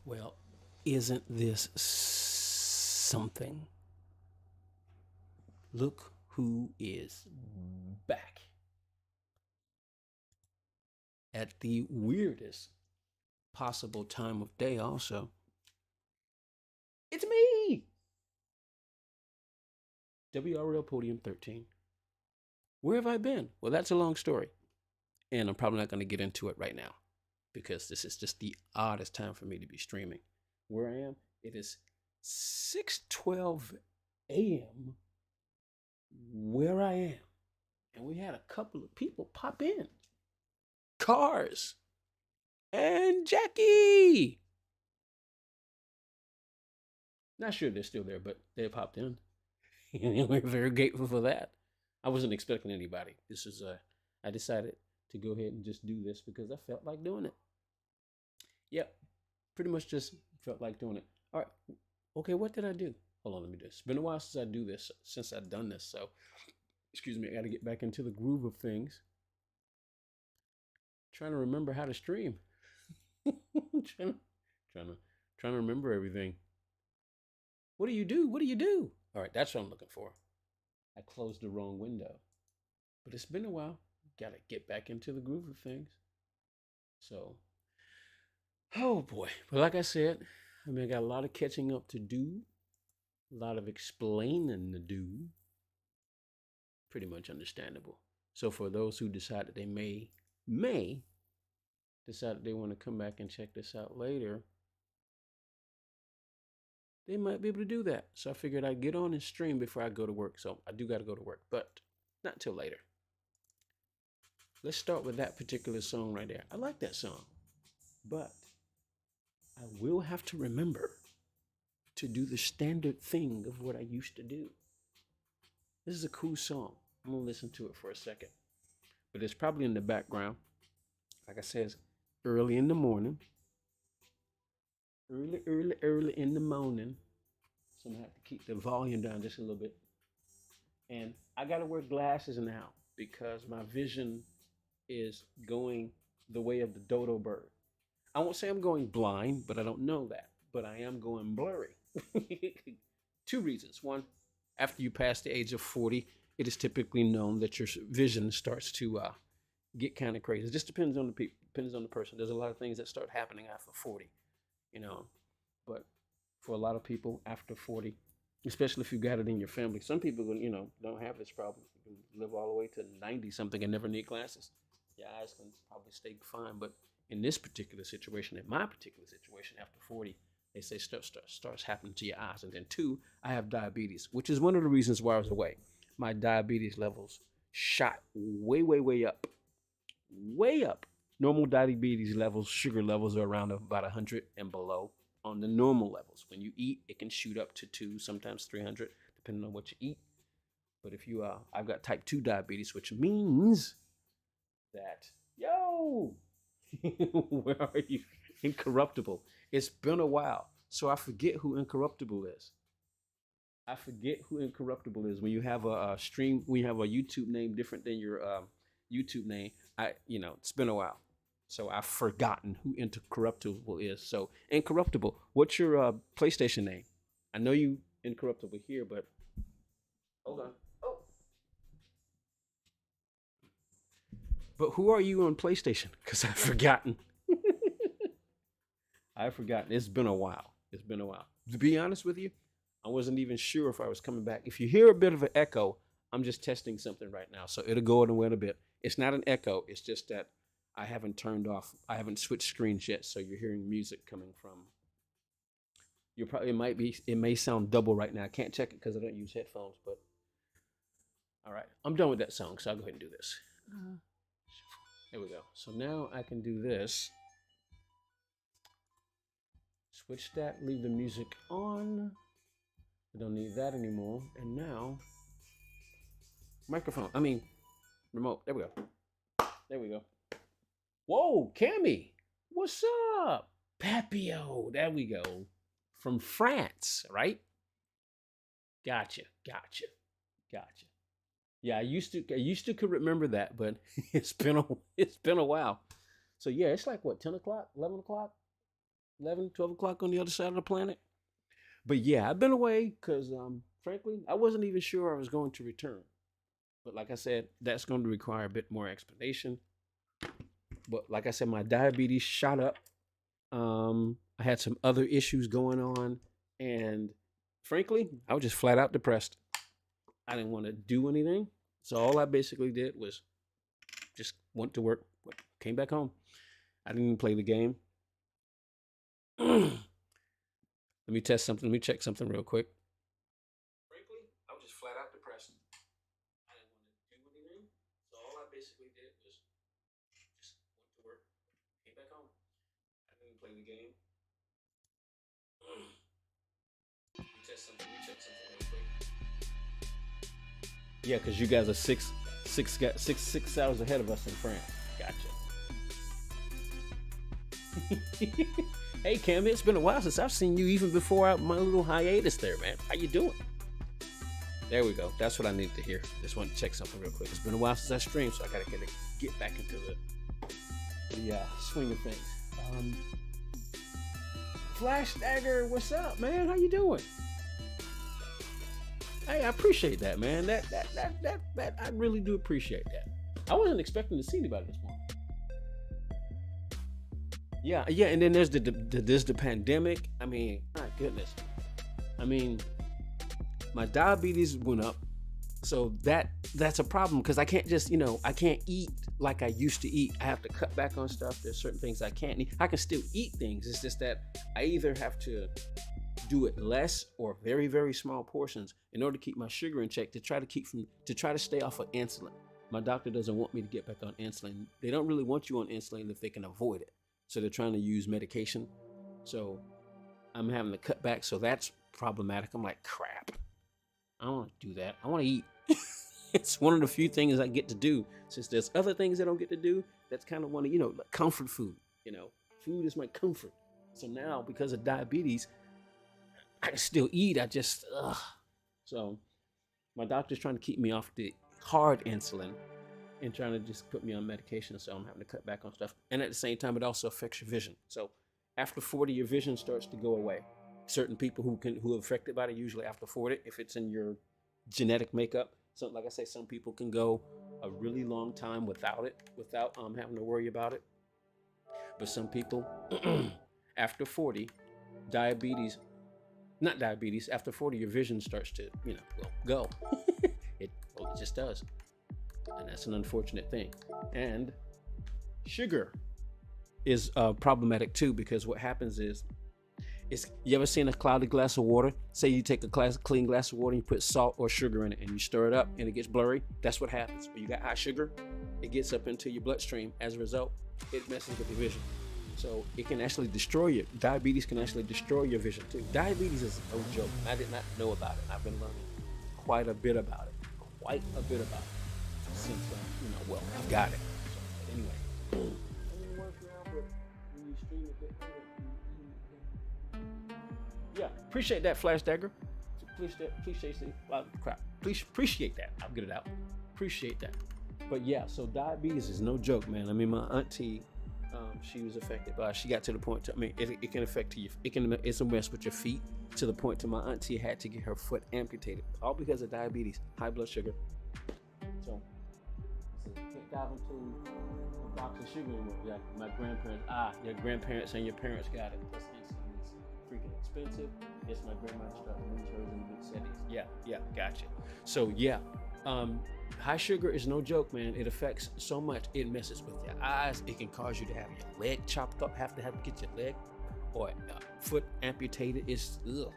Well, isn't this something? Look who is back at the weirdest possible time of day, also. It's me! WRL Podium 13. Where have I been? Well, that's a long story. And I'm probably not going to get into it right now because this is just the oddest time for me to be streaming. Where I am, it is 6:12 a.m. where I am. And we had a couple of people pop in. Cars and Jackie. Not sure they're still there, but they popped in. And we're very grateful for that. I wasn't expecting anybody. This is I decided to go ahead and just do this because I felt like doing it. Yep. Pretty much just felt like doing it. All right. Okay, what did I do? Hold on, let me do this. It's been a while since I do this, since I've done this. So, excuse me, I got to get back into the groove of things. Trying to remember how to stream. trying to remember everything. What do you do? What do you do? All right, that's what I'm looking for. I closed the wrong window. But it's been a while. Got to get back into the groove of things. So, oh boy. But like I said, I mean, I got a lot of catching up to do, a lot of explaining to do. Pretty much understandable. So for those who decide that they may decide that they want to come back and check this out later, they might be able to do that. So I figured I'd get on and stream before I go to work. So I do got to go to work, but not until later. Let's start with that particular song right there. I like that song, but I will have to remember to do the standard thing of what I used to do. This is a cool song. I'm going to listen to it for a second, but it's probably in the background. Like I said, it's early in the morning. Early in the morning. So I'm going to have to keep the volume down just a little bit. And I got to wear glasses now because my vision is going the way of the dodo bird. I won't say I'm going blind, but I don't know that. But I am going blurry. Two reasons. One, after you pass the age of 40, it is typically known that your vision starts to get kind of crazy. It just depends on the people, depends on the person. There's a lot of things that start happening after 40, you know. But for a lot of people after 40, especially if you got it in your family, some people, you know, don't have this problem. You can live all the way to 90 something and never need glasses. Your eyes can probably stay fine. But in this particular situation, in my particular situation, after 40, they say stuff starts happening to your eyes. And then two, I have diabetes, which is one of the reasons why I was away. My diabetes levels shot way up. Way up. Normal diabetes levels, sugar levels are around about 100 and below on the normal levels. When you eat, it can shoot up to 2, sometimes 300, depending on what you eat. But if you, I've got type 2 diabetes, which means that, yo, where are you? Incorruptible. It's been a while, so I forget who Incorruptible is. I forget who Incorruptible is. When you have a stream, when you have a YouTube name different than your YouTube name, it's been a while. So I've forgotten who Incorruptible is. So Incorruptible, what's your PlayStation name? I know you Incorruptible here, but hold on. Oh. But who are you on PlayStation? Because I've forgotten. I've forgotten. It's been a while. It's been a while. To be honest with you, I wasn't even sure if I was coming back. If you hear a bit of an echo, I'm just testing something right now. So it'll go away in a bit. It's not an echo. It's just that I haven't I haven't switched screens yet. So you're hearing music coming from. It may sound double right now. I can't check it because I don't use headphones, but all right. I'm done with that song. So I'll go ahead and do this. There we go. So now I can do this. Switch that, leave the music on. I don't need that anymore. And now, remote. There we go. There we go. Whoa, Cammy. What's up? Papio. There we go. From France, right? Gotcha. Yeah, I used to could remember that, but it's been a while. So yeah, it's like what, 10 o'clock, 11 o'clock? 11, 12 o'clock on the other side of the planet. But yeah, I've been away because, frankly, I wasn't even sure I was going to return. But like I said, that's going to require a bit more explanation. But like I said, my diabetes shot up. I had some other issues going on. And frankly, I was just flat out depressed. I didn't want to do anything. So all I basically did was just went to work, came back home. I didn't even play the game. Let me test something. Let me check something real quick. Frankly, I was just flat out depressed. I didn't want to do anything. basically did was just went to work, came back home. I didn't play the game. We test something. We check something real quick. Yeah, because you guys are six hours ahead of us in France. Gotcha. Hey, Cam, it's been a while since I've seen you, even before my little hiatus there, man. How you doing? There we go. That's what I need to hear. Just want to check something real quick. It's been a while since I streamed, so I gotta get back into the swing of things. Flash Dagger, what's up, man? How you doing? Hey, I appreciate that, man. That I really do appreciate that. I wasn't expecting to see anybody this morning. Yeah, and then there's the pandemic. I mean, my goodness. I mean, my diabetes went up, so that's a problem because I can't just, I can't eat like I used to eat. I have to cut back on stuff. There's certain things I can't eat. I can still eat things. It's just that I either have to do it less or very, very small portions in order to keep my sugar in check, to try to stay off of insulin. My doctor doesn't want me to get back on insulin. They don't really want you on insulin if they can avoid it. So they're trying to use medication. So I'm having to cut back. So that's problematic. I'm like, crap. I don't want to do that. I want to eat. It's one of the few things I get to do. Since there's other things I don't get to do, that's kind of one of, like comfort food. Food is my comfort. So now, because of diabetes, I can still eat. So my doctor's trying to keep me off the hard insulin and trying to just put me on medication, so I'm having to cut back on stuff. And at the same time, it also affects your vision. So after 40, your vision starts to go away. Certain people who are affected by it, usually after 40, if it's in your genetic makeup. So like I say, some people can go a really long time without having to worry about it. But some people, after 40, after 40, your vision starts to, go. It just does. And that's an unfortunate thing. And sugar is problematic too, because what happens is, you ever seen a cloudy glass of water? Say you take a clean glass of water and you put salt or sugar in it and you stir it up and it gets blurry. That's what happens. When you got high sugar, it gets up into your bloodstream. As a result, it messes with your vision. So it can actually destroy you. Diabetes can actually destroy your vision too. Diabetes is no joke. I did not know about it. I've been learning quite a bit about it. Since I've got it. So, anyway. Yeah, appreciate that, Flash Dagger. Appreciate that. I'll get it out. Appreciate that. But yeah, so diabetes is no joke, man. I mean, my auntie, she was affected by it. She got to the point, it can affect you. It's a mess with your feet, to the point to my auntie had to get her foot amputated, all because of diabetes, high blood sugar. So, can't dive into a box of sugar anymore. Yeah, my grandparents, your grandparents and your parents got it. This insulin is freaking expensive. Yes, my grandmother started to lose hers in the mid-70s. Yeah, gotcha. So yeah, high sugar is no joke, man. It affects so much. It messes with your eyes. It can cause you to have your leg chopped up, have to get your leg or foot amputated. It's ugh.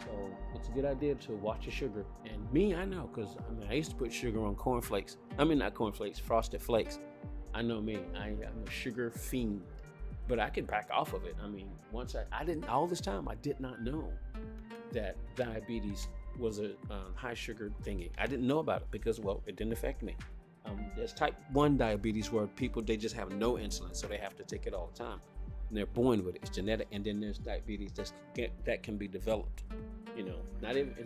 So it's a good idea to watch your sugar. And me, I know, because I used to put sugar on cornflakes. Not cornflakes, Frosted Flakes. I know me. I'm a sugar fiend. But I can back off of it. All this time, I did not know that diabetes was a high sugar thingy. I didn't know about it because, it didn't affect me. There's type 1 diabetes where people, they just have no insulin, so they have to take it all the time. And they're born with it. It's genetic. And then there's diabetes that can be developed.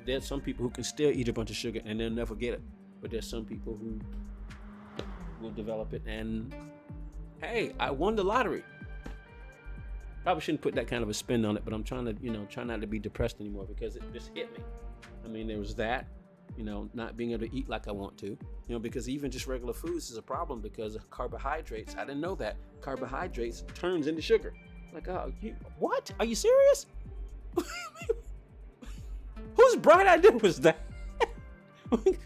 There's some people who can still eat a bunch of sugar and they'll never get it. But there's some people who will develop it. And hey, I won the lottery. Probably shouldn't put that kind of a spin on it, but I'm trying to, try not to be depressed anymore because it just hit me. There was that, not being able to eat like I want to, because even just regular foods is a problem because of carbohydrates. I didn't know that carbohydrates turns into sugar. Like, what? Are you serious? Whose bright idea was that?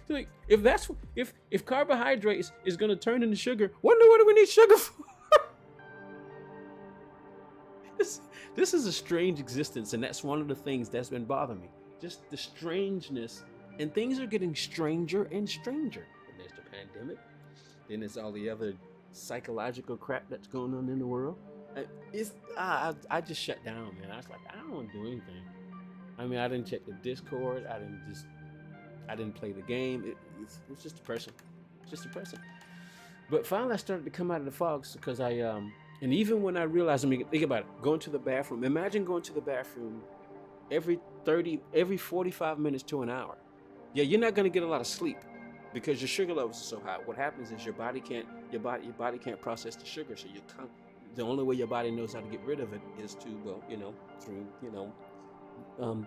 Like, if carbohydrates is going to turn into sugar, what do we need sugar for? This is a strange existence, and that's one of the things that's been bothering me. Just the strangeness, and things are getting stranger and stranger. And there's the pandemic, Then there's all the other psychological crap that's going on in the world. I just shut down, man. I was like, I don't want to do anything. I mean, I didn't check the Discord. I didn't play the game. It's just depressing. It's just depressing. But finally, I started to come out of the fog because and even when I realized, I mean, think about it, going to the bathroom. Imagine going to the bathroom every 45 minutes to an hour. Yeah, you're not going to get a lot of sleep because your sugar levels are so high. What happens is your body can't process the sugar. So the only way your body knows how to get rid of it is to, well, through,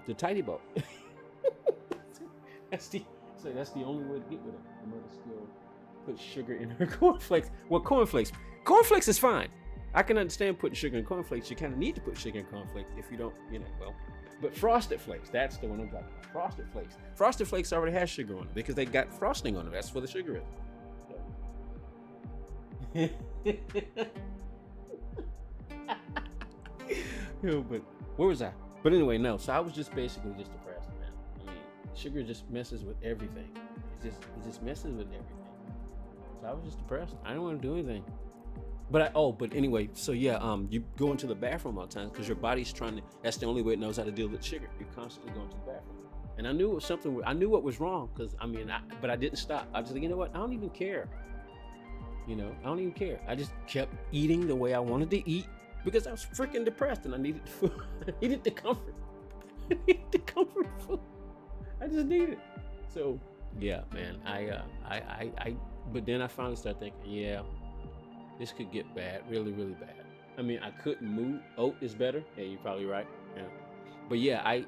the tidy boat. That's the only way to get rid of it. My mother still puts sugar in her cornflakes. Well, cornflakes is fine. I can understand putting sugar in cornflakes. You kind of need to put sugar in cornflakes if you don't, but Frosted Flakes, that's the one I'm talking about. Frosted Flakes. Frosted Flakes already has sugar on it because they got frosting on it. That's where the sugar is. But where was I? But anyway, no. So I was just basically just depressed, man. I mean, sugar just messes with everything. It just messes with everything. So I was just depressed. I didn't want to do anything. But anyway, so yeah, you go into the bathroom all the time because your body's that's the only way it knows how to deal with sugar. You're constantly going to the bathroom. And I knew it was something, I knew what was wrong because, but I didn't stop. I was like, you know what? I don't even care. I don't even care. I just kept eating the way I wanted to eat because I was freaking depressed and I needed food. I needed the comfort. I needed the comfort food. I just needed it. So yeah, man, but then I finally started thinking, yeah, this could get bad, really, really bad. I mean, I couldn't move. Oat is better. Yeah, you're probably right. Yeah. But yeah,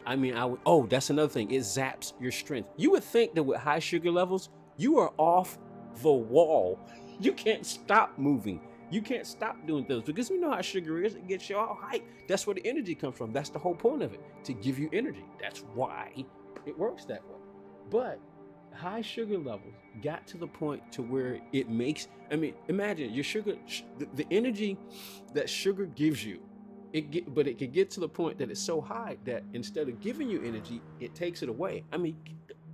that's another thing. It zaps your strength. You would think that with high sugar levels, you are off the wall. You can't stop moving. You can't stop doing things because you know how sugar is. It gets you all hyped. That's where the energy comes from. That's the whole point of it, to give you energy. That's why it works that way. But high sugar levels got to the point to where it makes, imagine your sugar, the energy that sugar gives you, but it can get to the point that it's so high that instead of giving you energy, it takes it away.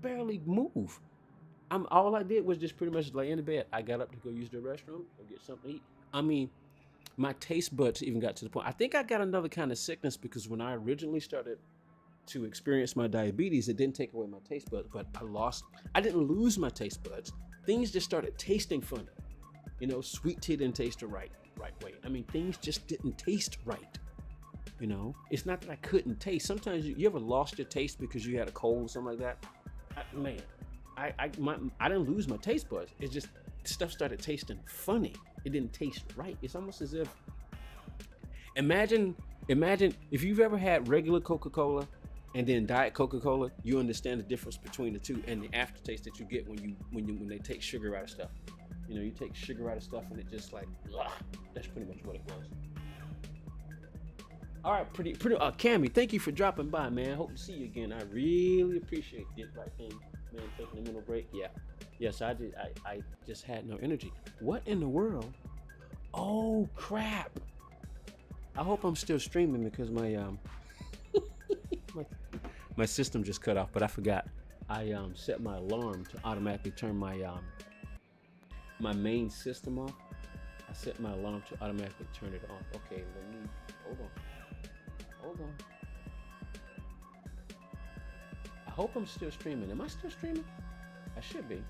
Barely move. All I did was just pretty much lay in the bed. I got up to go use the restroom, go get something to eat. My taste buds even got to the point. I think I got another kind of sickness because when I originally started to experience my diabetes, it didn't take away my taste buds, but I didn't lose my taste buds. Things just started tasting funny. Sweet tea didn't taste the right way. Things just didn't taste right. It's not that I couldn't taste. Sometimes you ever lost your taste because you had a cold or something like that? I didn't lose my taste buds. It's just stuff started tasting funny. It didn't taste right. It's almost as if, imagine if you've ever had regular Coca-Cola and then Diet Coca-Cola, you understand the difference between the two and the aftertaste that you get when they take sugar out of stuff. You take sugar out of stuff and it just like, ugh, that's pretty much what it was. All right, Cammy, thank you for dropping by, man. Hope to see you again. I really appreciate it. Right thing, man, taking a little break. Yeah. Yes, I did. I just had no energy. What in the world? Oh, crap. I hope I'm still streaming because my my system just cut off, but I forgot. I set my alarm to automatically turn my my main system off. I set my alarm to automatically turn it off. Okay, hold on. I hope I'm still streaming. Am I still streaming? I should be.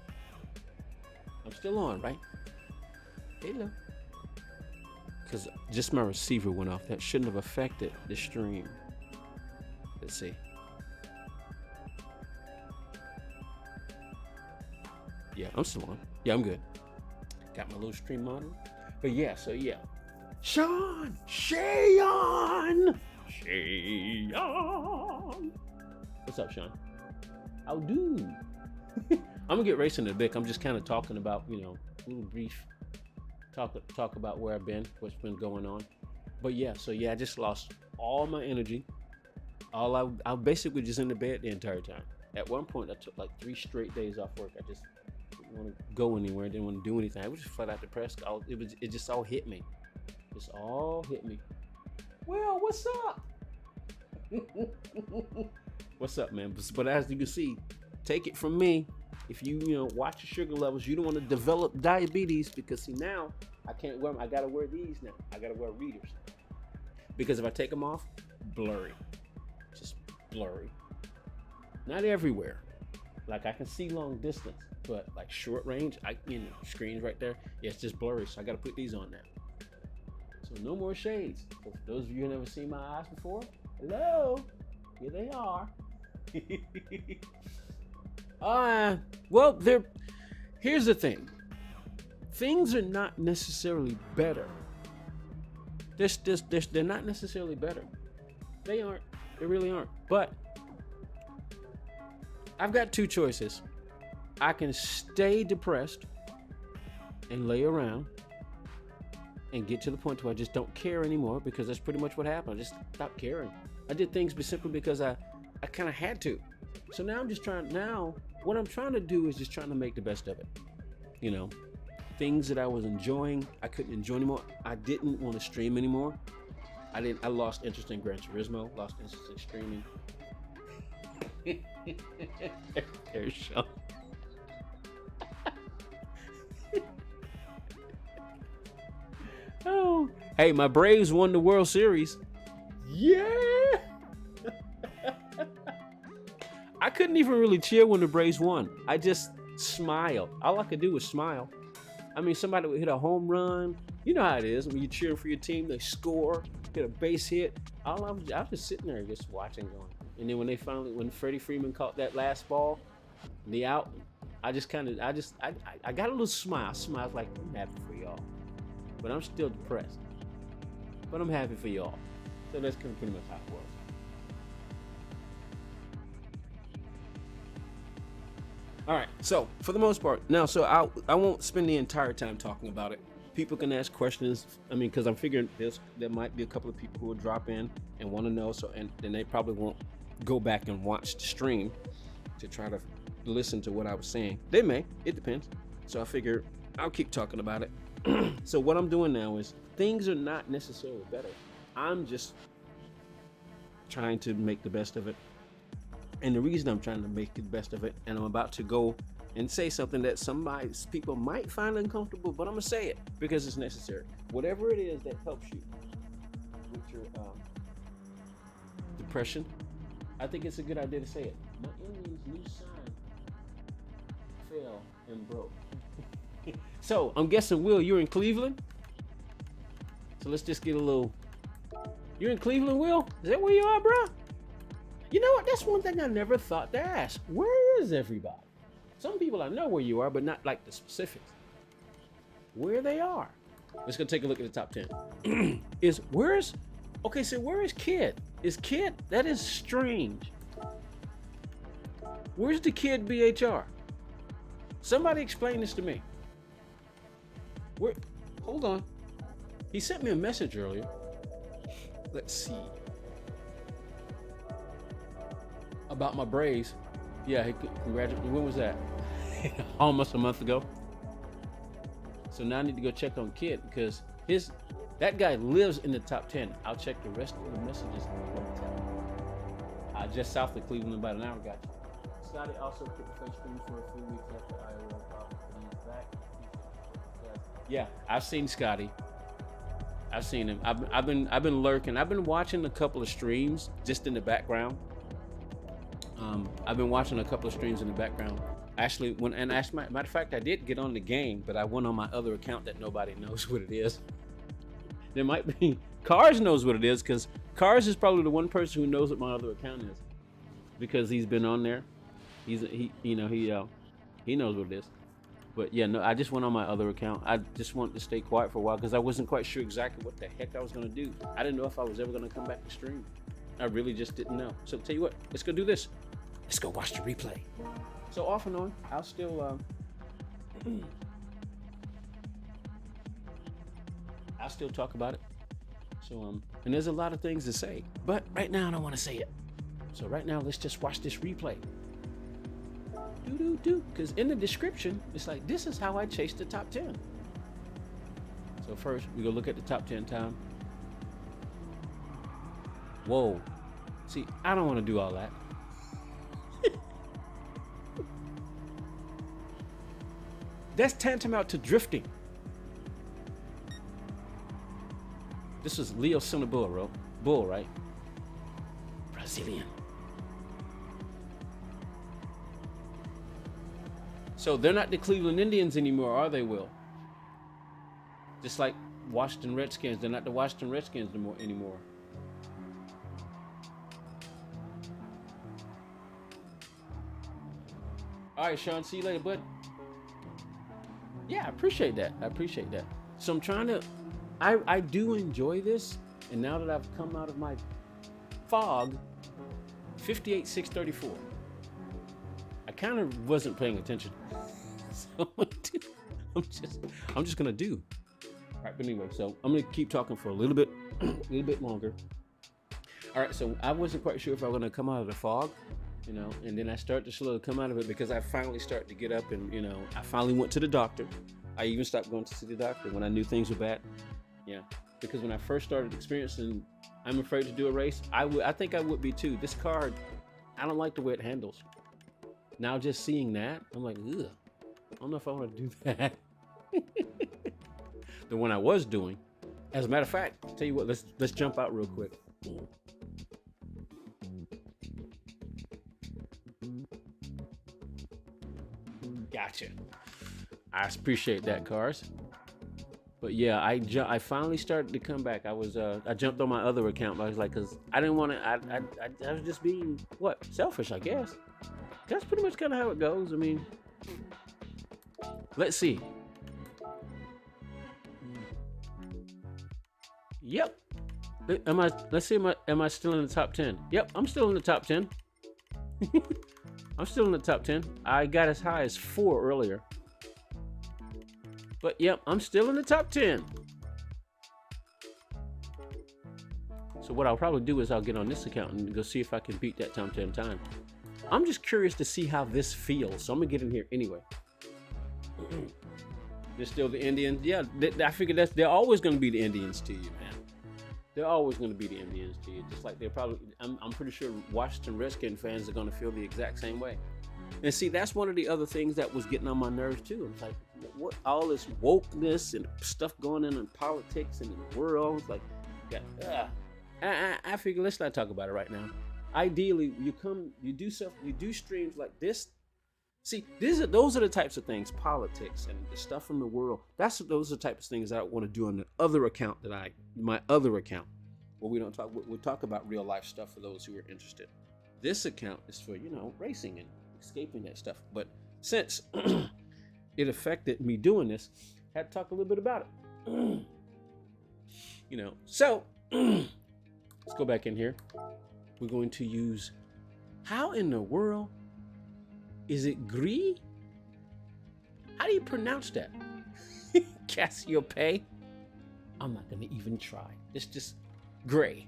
I'm still on, right? Hello. Because just my receiver went off. That shouldn't have affected the stream. Let's see. Yeah, I'm still on. Yeah, I'm good. Got my little stream monitor. But yeah, so yeah. Shayon! What's up, Sean? How do? I'm gonna get racing in a bit. I'm just kind of talking about, a little brief talk about where I've been, what's been going on. But yeah, so yeah, I just lost all my energy. I basically just in the bed the entire time. At one point, I took like 3 straight days off work. I just didn't want to go anywhere. Didn't want to do anything. I was just flat out depressed. It just all hit me. It's all hit me. Well, what's up? What's up, man? But as you can see, take it from me. if you watch your sugar levels, you don't want to develop diabetes, because see, now I can't wear them. I gotta wear these now. I gotta wear readers, because if I take them off, blurry, just blurry. Not everywhere. Like I can see long distance, but like short range, screens right there, yeah, it's just blurry. So I gotta put these on now. So no more shades. So for those of you who never seen my eyes before, hello, here they are. Well, here's the thing. Things are not necessarily better. They're not necessarily better. They aren't. They really aren't. But I've got two choices. I can stay depressed and lay around and get to the point where I just don't care anymore, because that's pretty much what happened. I just stopped caring. I did things simply because I kind of had to. So now what I'm trying to do is just trying to make the best of it. Things that I was enjoying, I couldn't enjoy anymore. I didn't want to stream anymore. I lost interest in Gran Turismo, lost interest in streaming. There's Sean. Oh, hey, my Braves won the World Series. Yeah. I couldn't even really cheer when the Braves won. I just smiled. All I could do was smile. I mean, somebody would hit a home run. You know how it is when you cheer for your team. They score, hit a base hit. I was just sitting there just watching, going. And then when Freddie Freeman caught that last ball, the out, I got a little smile. Smiles like, I'm happy for y'all, but I'm still depressed. But I'm happy for y'all. So that's kind of pretty much how it was. All right, so for the most part, now, so I won't spend the entire time talking about it. People can ask questions. I mean, because I'm figuring there might be a couple of people who will drop in and want to know. So, and then they probably won't go back and watch the stream to try to listen to what I was saying. They may, it depends. So I figure I'll keep talking about it. So what I'm doing now is, things are not necessarily better. I'm just trying to make the best of it. And the reason I'm trying to make the best of it, and I'm about to go and say something that people might find uncomfortable, but I'm gonna say it because it's necessary. Whatever it is that helps you with your depression, I think it's a good idea to say it. My enemy's new sign fell and broke. So I'm guessing, Will, you're in Cleveland. So let's just get a little. You're in Cleveland, Will? Is that where you are, bro? You know what? That's one thing I never thought to ask. Where is everybody? Some people I know where you are, but not like the specifics. Where they are. Let's go take a look at the top 10. Where is Kid? Is Kid? That is strange. Where's the Kid BHR? Somebody explain this to me. Hold on. He sent me a message earlier. Let's see. About my Braves. Yeah, congratulations. When was that? Almost a month ago. So now I need to go check on Kid, because that guy lives in the top 10. I'll check the rest of the messages. Just south of Cleveland, about an hour. Got you. Scotty also put the face cream for a few weeks after Iowa. He's back. Yeah, I've seen Scotty. I've seen him. I've been lurking. I've been watching a couple of streams just in the background. I've been watching a couple of streams in the background. Actually, matter of fact, I did get on the game, but I went on my other account that nobody knows what it is. There might be Cars knows what it is, because Cars is probably the one person who knows what my other account is, because he's been on there. He knows what it is. But yeah, no, I just went on my other account. I just wanted to stay quiet for a while because I wasn't quite sure exactly what the heck I was gonna do. I didn't know if I was ever gonna come back to stream. I really just didn't know. So tell you what, let's go do this. Let's go watch the replay. So off and on, I'll still talk about it. So and there's a lot of things to say, but right now I don't want to say it. So right now, let's just watch this replay. Because in the description, it's like, this is how I chased the top 10. So first, we go look at the top 10 time. Whoa. See, I don't want to do all that. That's tantamount to drifting. This was Leo Cinnabon, bull, right? Brazilian. So they're not the Cleveland Indians anymore, are they, Will? Just like Washington Redskins, they're not the Washington Redskins anymore. All right, Sean, see you later, bud. Yeah, I appreciate that. So I'm trying to, I do enjoy this. And now that I've come out of my fog, 58,634. I kind of wasn't paying attention. So I'm just gonna do. All right, but anyway, so I'm gonna keep talking for a little bit longer. All right, so I wasn't quite sure if I was gonna come out of the fog, and then I started to slowly come out of it because I finally started to get up and, I finally went to the doctor. I even stopped going to see the doctor when I knew things were bad. Yeah, because when I first started experiencing, I'm afraid to do a race, I think I would be too. This car, I don't like the way it handles. Now just seeing that, I'm like, ugh, I don't know if I want to do that. The one I was doing. As a matter of fact, I'll tell you what, let's jump out real quick. Gotcha. I appreciate that, Cars. But yeah, I finally started to come back. I jumped on my other account, but I was like, cause I didn't want to. I was just being selfish, I guess. That's pretty much kind of how it goes. I mean, let's see. Yep. Let's see. Am I still in the top 10? Yep, I'm still in the top 10. I'm still in the top 10. I got as high as 4 earlier. But yep, I'm still in the top 10. So what I'll probably do is I'll get on this account and go see if I can beat that top 10 time. I'm just curious to see how this feels. So I'm gonna get in here anyway. They're still the Indians. Yeah, I figure they're always gonna be the Indians to you, man. They're always gonna be the Indians to you. Just like they're probably, I'm pretty sure Washington Redskins fans are gonna feel the exact same way. And see, that's one of the other things that was getting on my nerves too. It's like, what all this wokeness and stuff going on in politics and in the world. It's like, I figure let's not talk about it right now. Ideally, you do streams like this. See, those are the types of things, politics and the stuff from the world. Those are the types of things that I want to do on the other account my other account, where we'll talk about real life stuff for those who are interested. This account is for, racing and escaping that stuff. But since it affected me doing this, I had to talk a little bit about it. So let's go back in here. We're going to use, how in the world is it Gris? How do you pronounce that? Cassiope? I'm not gonna even try. It's just gray.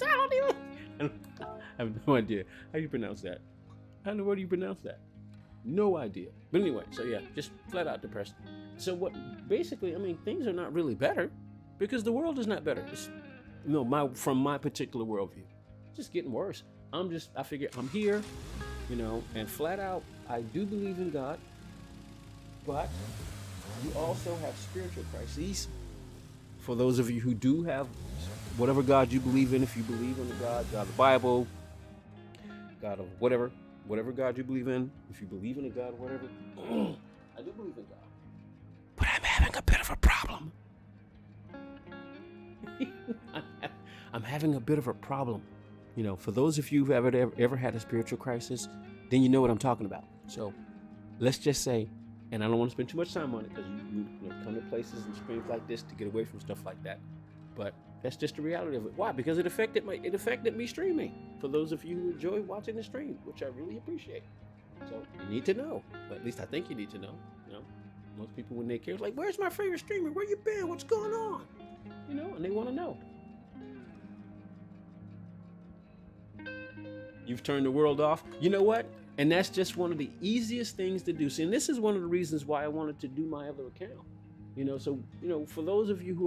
I have no idea. How do you pronounce that? How in the world do you pronounce that? No idea. But anyway, so yeah, just flat out depressed. So basically, things are not really better because the world is not better. It's, from my particular worldview, it's just getting worse. I figure I'm here, and flat out, I do believe in God, but you also have spiritual crises. For those of you who do have whatever God you believe in, if you believe in the God of the Bible, God of whatever God you believe in, if you believe in a God or whatever, I do believe in God. But I'm having a bit of a problem. I'm having a bit of a problem. For those of you who've ever had a spiritual crisis, then you know what I'm talking about. So let's just say, and I don't want to spend too much time on it because you come to places and streams like this to get away from stuff like that. But that's just the reality of it. Why? Because it affected me streaming. For those of you who enjoy watching the stream, which I really appreciate. So you need to know, but at least I think you need to know. Most people when they care, like, where's my favorite streamer? Where you been? What's going on? And they want to know. You've turned the world off. You know what? And that's just one of the easiest things to do. See, and this is one of the reasons why I wanted to do my other account. So, for those of you who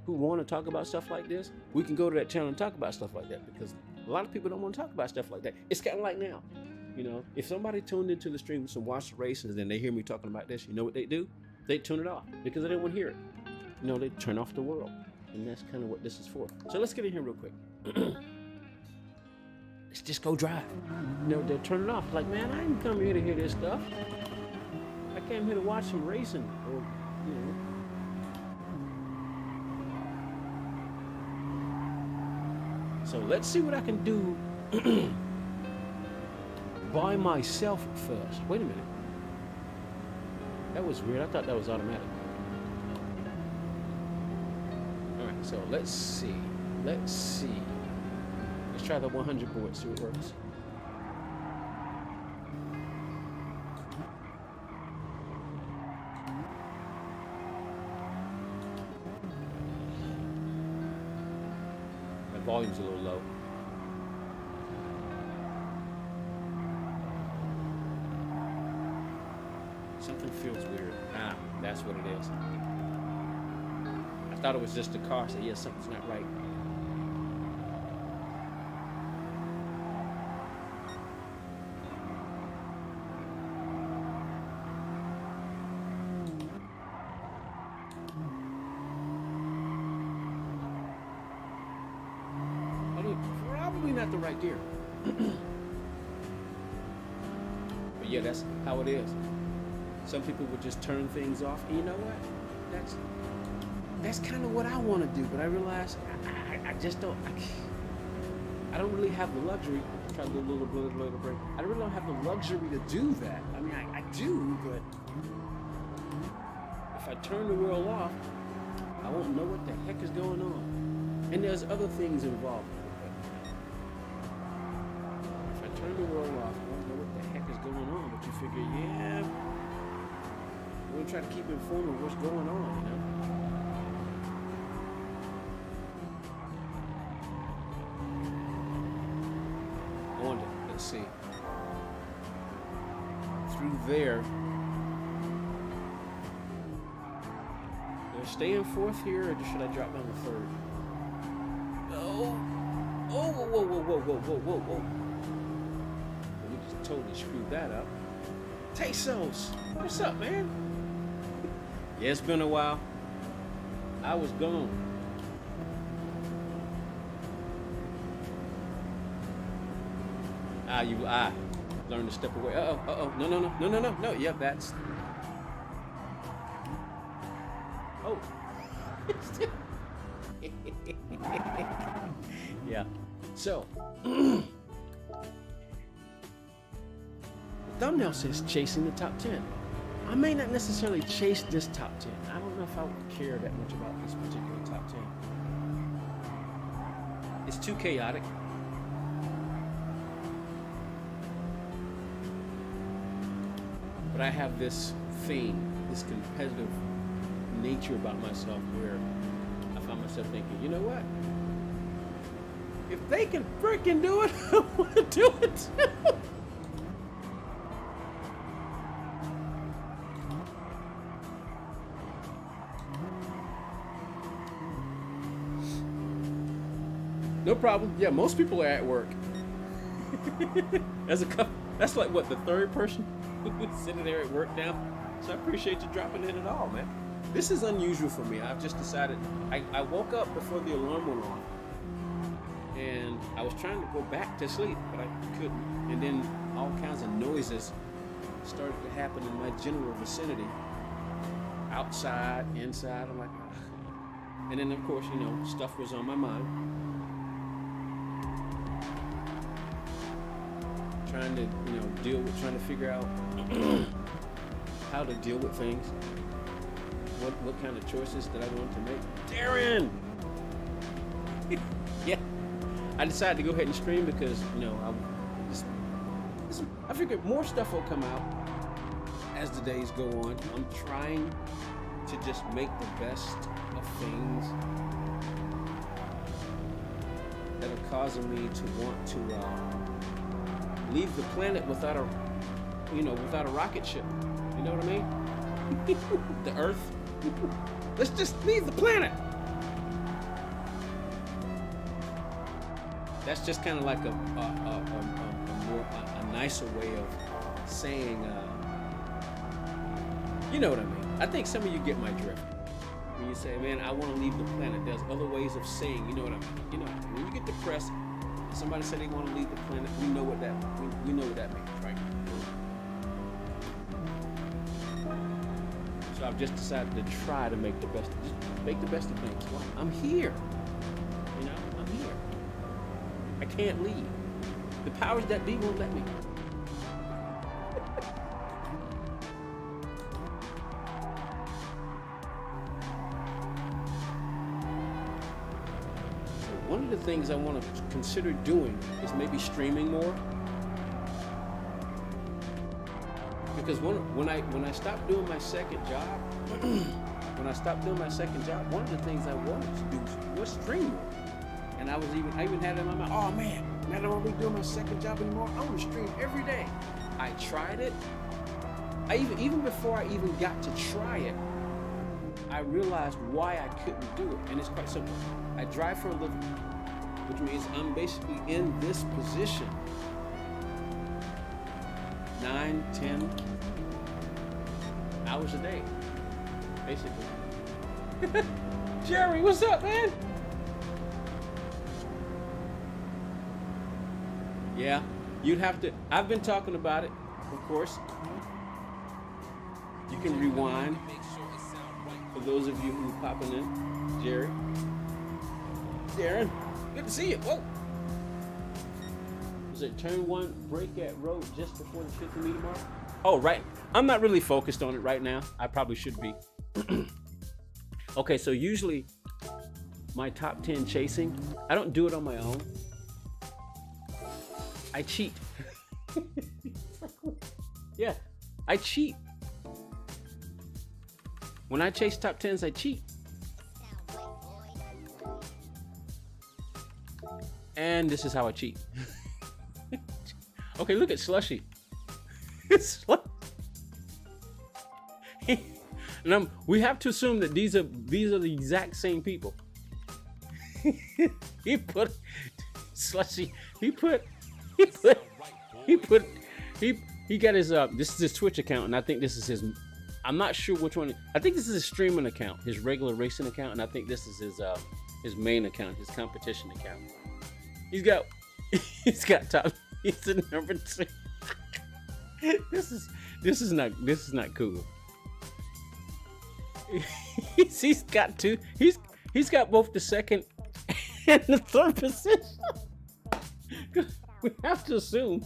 want to talk about stuff like this, we can go to that channel and talk about stuff like that, because a lot of people don't want to talk about stuff like that. It's kind of like now. You know, if somebody tuned into the stream to watch the races and they hear me talking about this, you know what they do? They tune it off because they don't want to hear it. You know, they turn off the world. And that's kind of what this is for. So let's get in here real quick. Let's just go drive. You know, they'll turn it off. Like, man, I didn't come here to hear this stuff. I came here to watch some racing. Or, you know. So let's see what I can do by myself first. Wait a minute. That was weird. I thought that was automatic. All right, so let's see. Let's try the 100 board, see what works. My volume's a little low. Something feels weird. Ah, that's what it is. I thought it was just the car. So yeah, something's not right. Probably not the right gear. But yeah, that's how it is. Some people would just turn things off, and you know what? That's kind of what I want to do, but I realize I just don't. I don't really have the luxury. Try to do a little break. I really don't have the luxury to do that. I mean, I do, but if I turn the world off, I won't know what the heck is going on. And there's other things involved. If I turn the world off, I won't know what the heck is going on. But you figure, yeah. We're gonna try to keep informed of what's going on, you know? I wonder, let's see. Through there. Do I stay in fourth here, or should I drop down to third? Oh! Oh, whoa. We just totally screwed that up. Tesos! What's up, man? Yeah, it's been a while. I was gone. I learned to step away. No. Yep, that's. Oh. Yeah. So. The thumbnail says chasing the top 10. I may not necessarily chase this top 10. I don't know if I would care that much about this particular top 10. It's too chaotic. But I have this thing, this competitive nature about myself where I find myself thinking, you know what? If they can freaking do it, I want to do it too. No problem. Yeah, most people are at work. That's like what, the third person sitting there at work now. So I appreciate you dropping in at all, man. This is unusual for me. I've just decided. I woke up before the alarm went off, and I was trying to go back to sleep, but I couldn't. And then all kinds of noises started to happen in my general vicinity, outside, inside. I'm like, ugh. And then of course, you know, stuff was on my mind. Trying to, you know, trying to figure out how to deal with things. What kind of choices that I want to make. Darren! Yeah. I decided to go ahead and stream because, you know, I figured more stuff will come out as the days go on. I'm trying to just make the best of things that are causing me to want to leave the planet without a rocket ship. You know what I mean? The Earth. Let's just leave the planet. That's just kind of like a nicer way of saying, you know what I mean. I think some of you get my drift. When you say, man, I want to leave the planet, there's other ways of saying, you know what I mean. You know, when you get depressed, and somebody said they want to leave the planet, we know what that means, right? So I've just decided to try to make the best of things. Well, I'm here. You know, I'm here. I can't leave. The powers that be won't let me. One of the things I want to consider doing is maybe streaming more. Because when I stopped doing my second job, one of the things I wanted to do was stream more. And I even had it in my mind, oh man, I don't want to be doing my second job anymore. I want to stream every day. I tried it. Even before I even got to try it, I realized why I couldn't do it. And it's quite simple. I drive for a living, which means I'm basically in this position 9, 10 hours a day, basically. Jerry, what's up, man? Yeah, you'd have to, I've been talking about it, of course. You can rewind for those of you who are popping in. Jerry. Darren, good to see you. Whoa. Was it turn 1, break at road just before the 50 meter mark? Oh, right. I'm not really focused on it right now. I probably should be. Okay, so usually my top 10 chasing, I don't do it on my own. I cheat. Yeah, I cheat. When I chase top 10s, I cheat. And this is how I cheat. Okay, look at Slushy. And we have to assume that these are the exact same people. He put Slushy. He got his this is his Twitch account, and I think this is his. I'm not sure which one. I think this is his streaming account, his regular racing account, and I think this is his main account, his competition account. He's got top. He's the number 2. This is not cool. He's got two. He's got both the second and the third position. We have to assume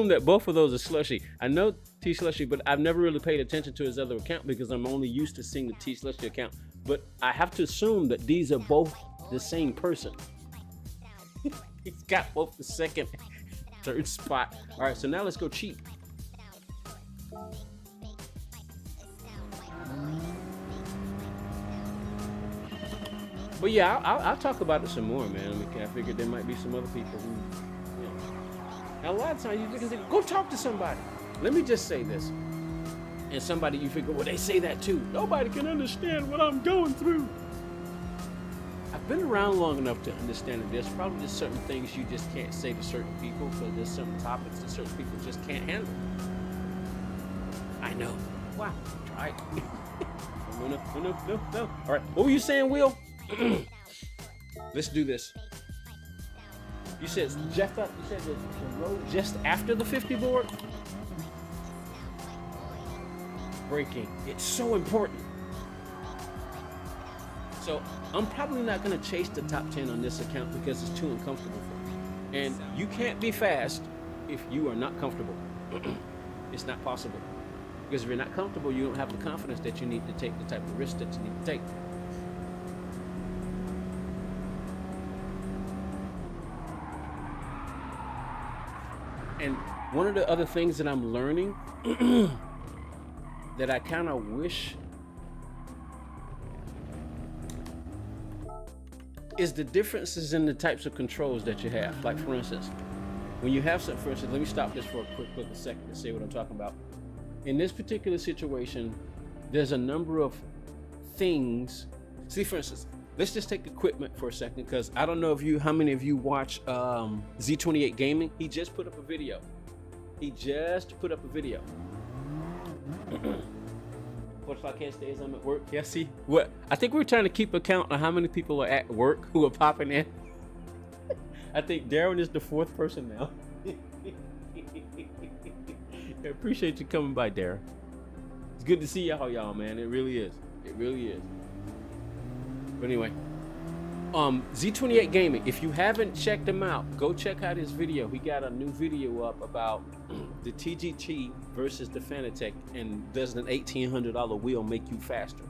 that both of those are Slushy. I know T Slushy, but I've never really paid attention to his other account because I'm only used to seeing the T Slushy account. But I have to assume that these are both the same person. He's got both the second and third spot. All right, so now let's go cheat. But yeah, I'll talk about it some more, man. I figured there might be some other people who, you know. Now, a lot of times you think, go talk to somebody. Let me just say this. And somebody you figure, well, they say that too. Nobody can understand what I'm going through. I've been around long enough to understand that there's probably just certain things you just can't say to certain people because there's certain topics that certain people just can't handle. I know. Wow. Try it. No. All right. What were you saying, Will? Let's do this. You said the road just after the 50 board? Braking. It's so important. So I'm probably not going to chase the top 10 on this account because it's too uncomfortable for me. And you can't be fast if you are not comfortable. It's not possible. Because if you're not comfortable, you don't have the confidence that you need to take the type of risk that you need to take. And one of the other things that I'm learning that I kind of wish is the differences in the types of controls that you have. Like for instance, when you have something, for instance, let me stop this for a quick second to see what I'm talking about. In this particular situation, there's a number of things. See, for instance, let's just take equipment for a second, because I don't know how many of you watch Z28 Gaming. He just put up a video. What if I can't stay as I'm at work? Yeah, see? What? I think we're trying to keep account of how many people are at work who are popping in. I think Darren is the 4th person now. I appreciate you coming by, Darren. It's good to see y'all, man. It really is. It really is. But anyway, Z28 Gaming, if you haven't checked him out, go check out his video. He got a new video up about the TGT versus the Fanatec, and does an $1,800 wheel make you faster?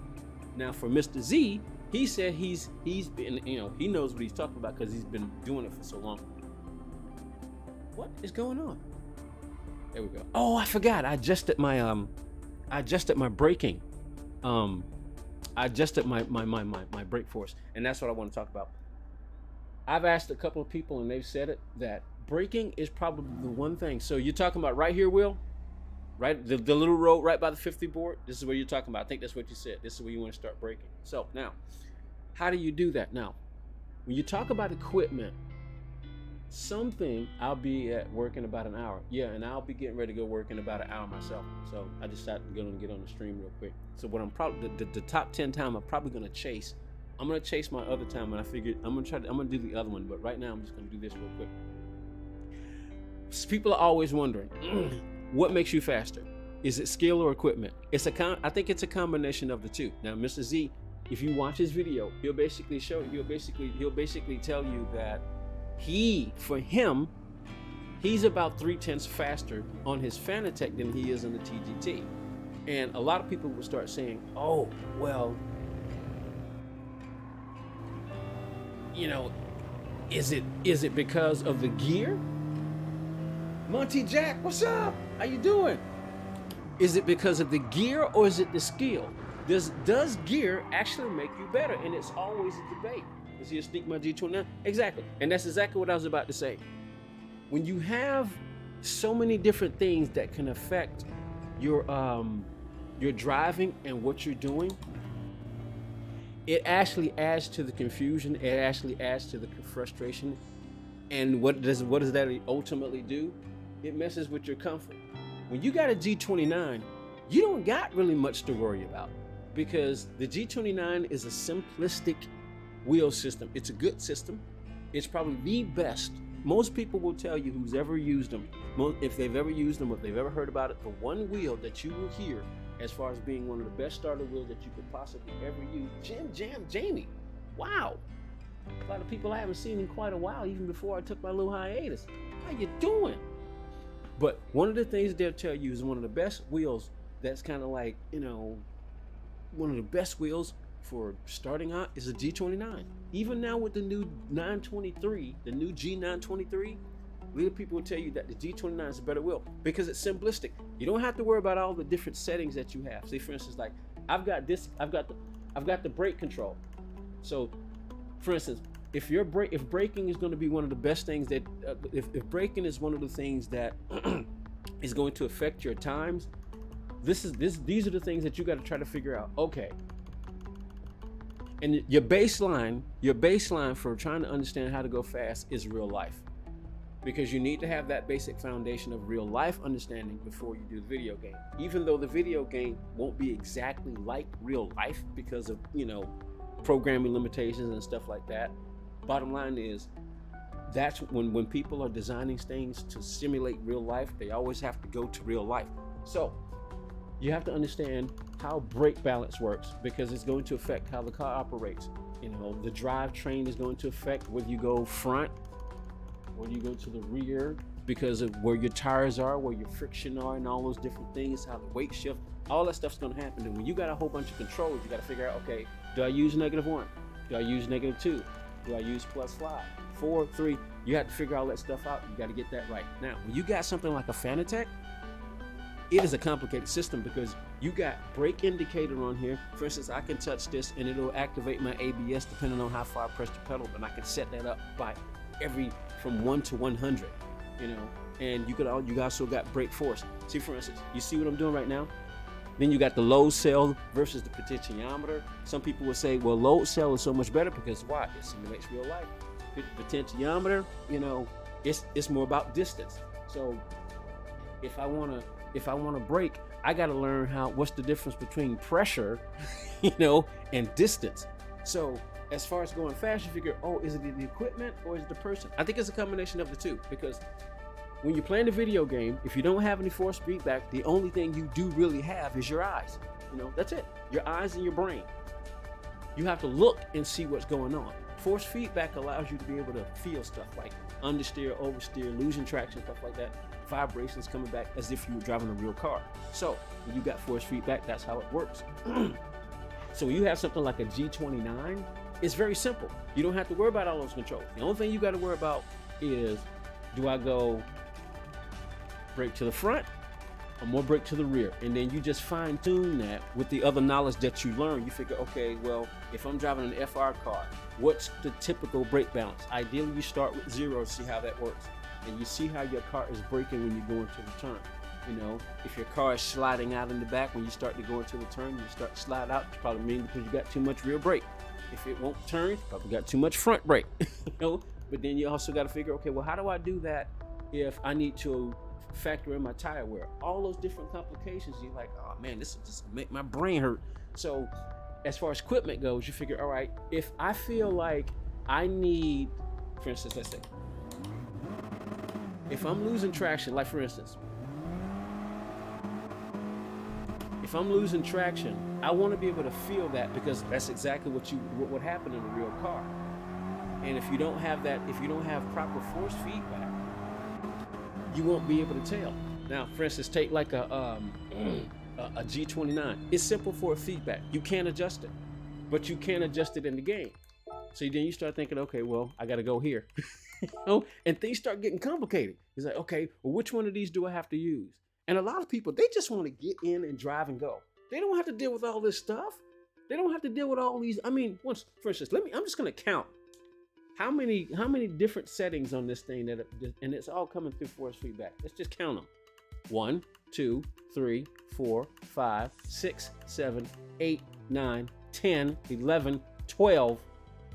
Now for Mr. Z, he said he's been, he knows what he's talking about because he's been doing it for so long. What is going on? There we go. Oh, I forgot. I adjusted my braking. I adjusted my brake force, and that's what I want to talk about. I've asked a couple of people, and they've said it, that braking is probably the one thing. So you're talking about right here, Will? Right? The little road right by the 50 board? This is what you're talking about. I think that's what you said. This is where you want to start braking. So now, how do you do that? Now, when you talk about equipment, I'll be at work in about an hour. Yeah, and I'll be getting ready to go work in about an hour myself. So I decided to get on the stream real quick. So what I'm probably, the top 10 time I'm probably gonna chase. I'm gonna chase my other time, and I figured I'm gonna do the other one, but right now I'm just gonna do this real quick. People are always wondering, what makes you faster? Is it skill or equipment? I think it's a combination of the two. Now, Mr. Z, if you watch his video, he'll basically tell you that for him, he's about 3/10 faster on his Fanatec than he is in the TGT. And a lot of people will start saying, oh, well, is it because of the gear? Monty Jack, what's up? How you doing? Is it because of the gear, or is it the skill? Does gear actually make you better? And it's always a debate. Is he a Stigma G29? Exactly. And that's exactly what I was about to say. When you have so many different things that can affect your driving and what you're doing, it actually adds to the confusion. It actually adds to the frustration. And what does that ultimately do? It messes with your comfort. When you got a G29, you don't got really much to worry about, because the G29 is a simplistic wheel system. It's a good system. It's probably the best. Most people will tell you, who's ever used them, if they've ever used them, if they've ever heard about it, the one wheel that you will hear as far as being one of the best starter wheels that you could possibly ever use, Jamie. Wow. A lot of people I haven't seen in quite a while, even before I took my little hiatus. How you doing? But one of the things they'll tell you is one of the best wheels that's kind of like, one of the best wheels for starting out is a G29. Even now with the new 923, the new G923, little people will tell you that the G29 is a better wheel because it's simplistic. You don't have to worry about all the different settings that you have. Say, for instance, like I've got the brake control. So, for instance, if braking is going to be one of the best things that, if braking is one of the things that is going to affect your times, these are the things that you got to try to figure out. Okay. And your baseline for trying to understand how to go fast is real life, because you need to have that basic foundation of real life understanding before you do the video game. Even though the video game won't be exactly like real life because of, programming limitations and stuff like that. Bottom line is, that's when people are designing things to simulate real life, they always have to go to real life. So you have to understand how brake balance works, because it's going to affect how the car operates. The drivetrain is going to affect whether you go front, whether you go to the rear, because of where your tires are, where your friction are, and all those different things, how the weight shift, all that stuff's going to happen. And when you got a whole bunch of controls, you got to figure out, okay, do I use -1? Do I use -2? Do I use +5, 4, 3? You have to figure all that stuff out. You got to get that right. Now, when you got something like a Fanatec, it is a complicated system, because you got brake indicator on here. For instance, I can touch this and it'll activate my ABS depending on how far I press the pedal, and I can set that up by from 1 to 100, and you also got brake force. See, for instance, you see what I'm doing right now? Then you got the load cell versus the potentiometer. Some people would say, well, load cell is so much better because why? It simulates real life. Potentiometer, you know, it's more about distance. So if I wanna brake, I gotta learn what's the difference between pressure, you know, and distance. So as far as going fast, you figure, oh, is it the equipment or is it the person? I think it's a combination of the two, because when you're playing a video game, if you don't have any force feedback, the only thing you do really have is your eyes. You know, that's it. Your eyes and your brain. You have to look and see what's going on. Force feedback allows you to be able to feel stuff like understeer, oversteer, losing traction, stuff like that. Vibrations coming back as if you were driving a real car. So when you got force feedback, that's how it works. So when you have something like a G29, it's very simple. You don't have to worry about all those controls. The only thing you got to worry about is, do I go brake to the front or more brake to the rear? And then you just fine tune that with the other knowledge that you learn. You figure, okay, well, if I'm driving an FR car, what's the typical brake balance? Ideally, you start with 0 to see how that works. And you see how your car is braking when you go into the turn. You know, if your car is sliding out in the back, when you start to go into the turn, you start to slide out, it's probably mean because you got too much rear brake. If it won't turn, you probably got too much front brake. You know, but then you also got to figure, okay, well, how do I do that if I need to factor in my tire wear? All those different complications, you're like, oh man, this will just make my brain hurt. So as far as equipment goes, you figure, all right, if I feel like I need, for instance, let's say, if I'm losing traction, like for instance, if I'm losing traction, I want to be able to feel that, because that's exactly what would happen in a real car. And if you don't have that, if you don't have proper force feedback, you won't be able to tell. Now, for instance, take like a G29. It's simple for a feedback. You can't adjust it, but you can adjust it in the game. So then you start thinking, okay, well, I got to go here. You know? And things start getting complicated. It's like, okay, well, which one of these do I have to use? And a lot of people, they just want to get in and drive and go. They don't have to deal with all this stuff. They don't have to deal with all these. I mean, for instance, I'm just going to count how many different settings on this thing and it's all coming through force feedback. Let's just count them. 1, 2, 3, 4, 5, 6, 7, 8, 9, 10, 11, 12,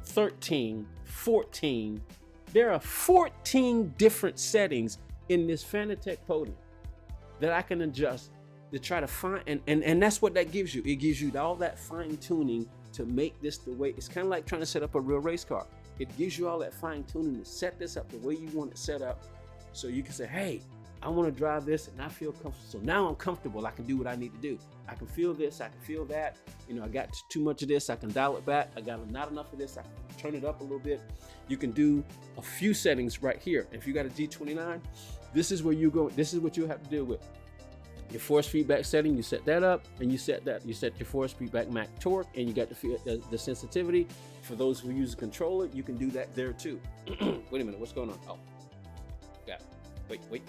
13, 14. There are 14 different settings in this Fanatec Podium that I can adjust to try to find, and that's what that gives you. It gives you all that fine tuning to make this the way. It's kind of like trying to set up a real race car. It gives you all that fine tuning to set this up the way you want it set up, so you can say, hey, I want to drive this and I feel comfortable. So now I'm comfortable. I can do what I need to do. I can feel this. I can feel that. You know, I got too much of this. I can dial it back. I got not enough of this. I can turn it up a little bit. You can do a few settings right here. If you got a G29, this is where you go. This is what you have to deal with. Your force feedback setting, you set that up, and you set your force feedback max torque, and you got the sensitivity. For those who use a controller, you can do that there too. Wait a minute, what's going on? Oh, got it. Wait.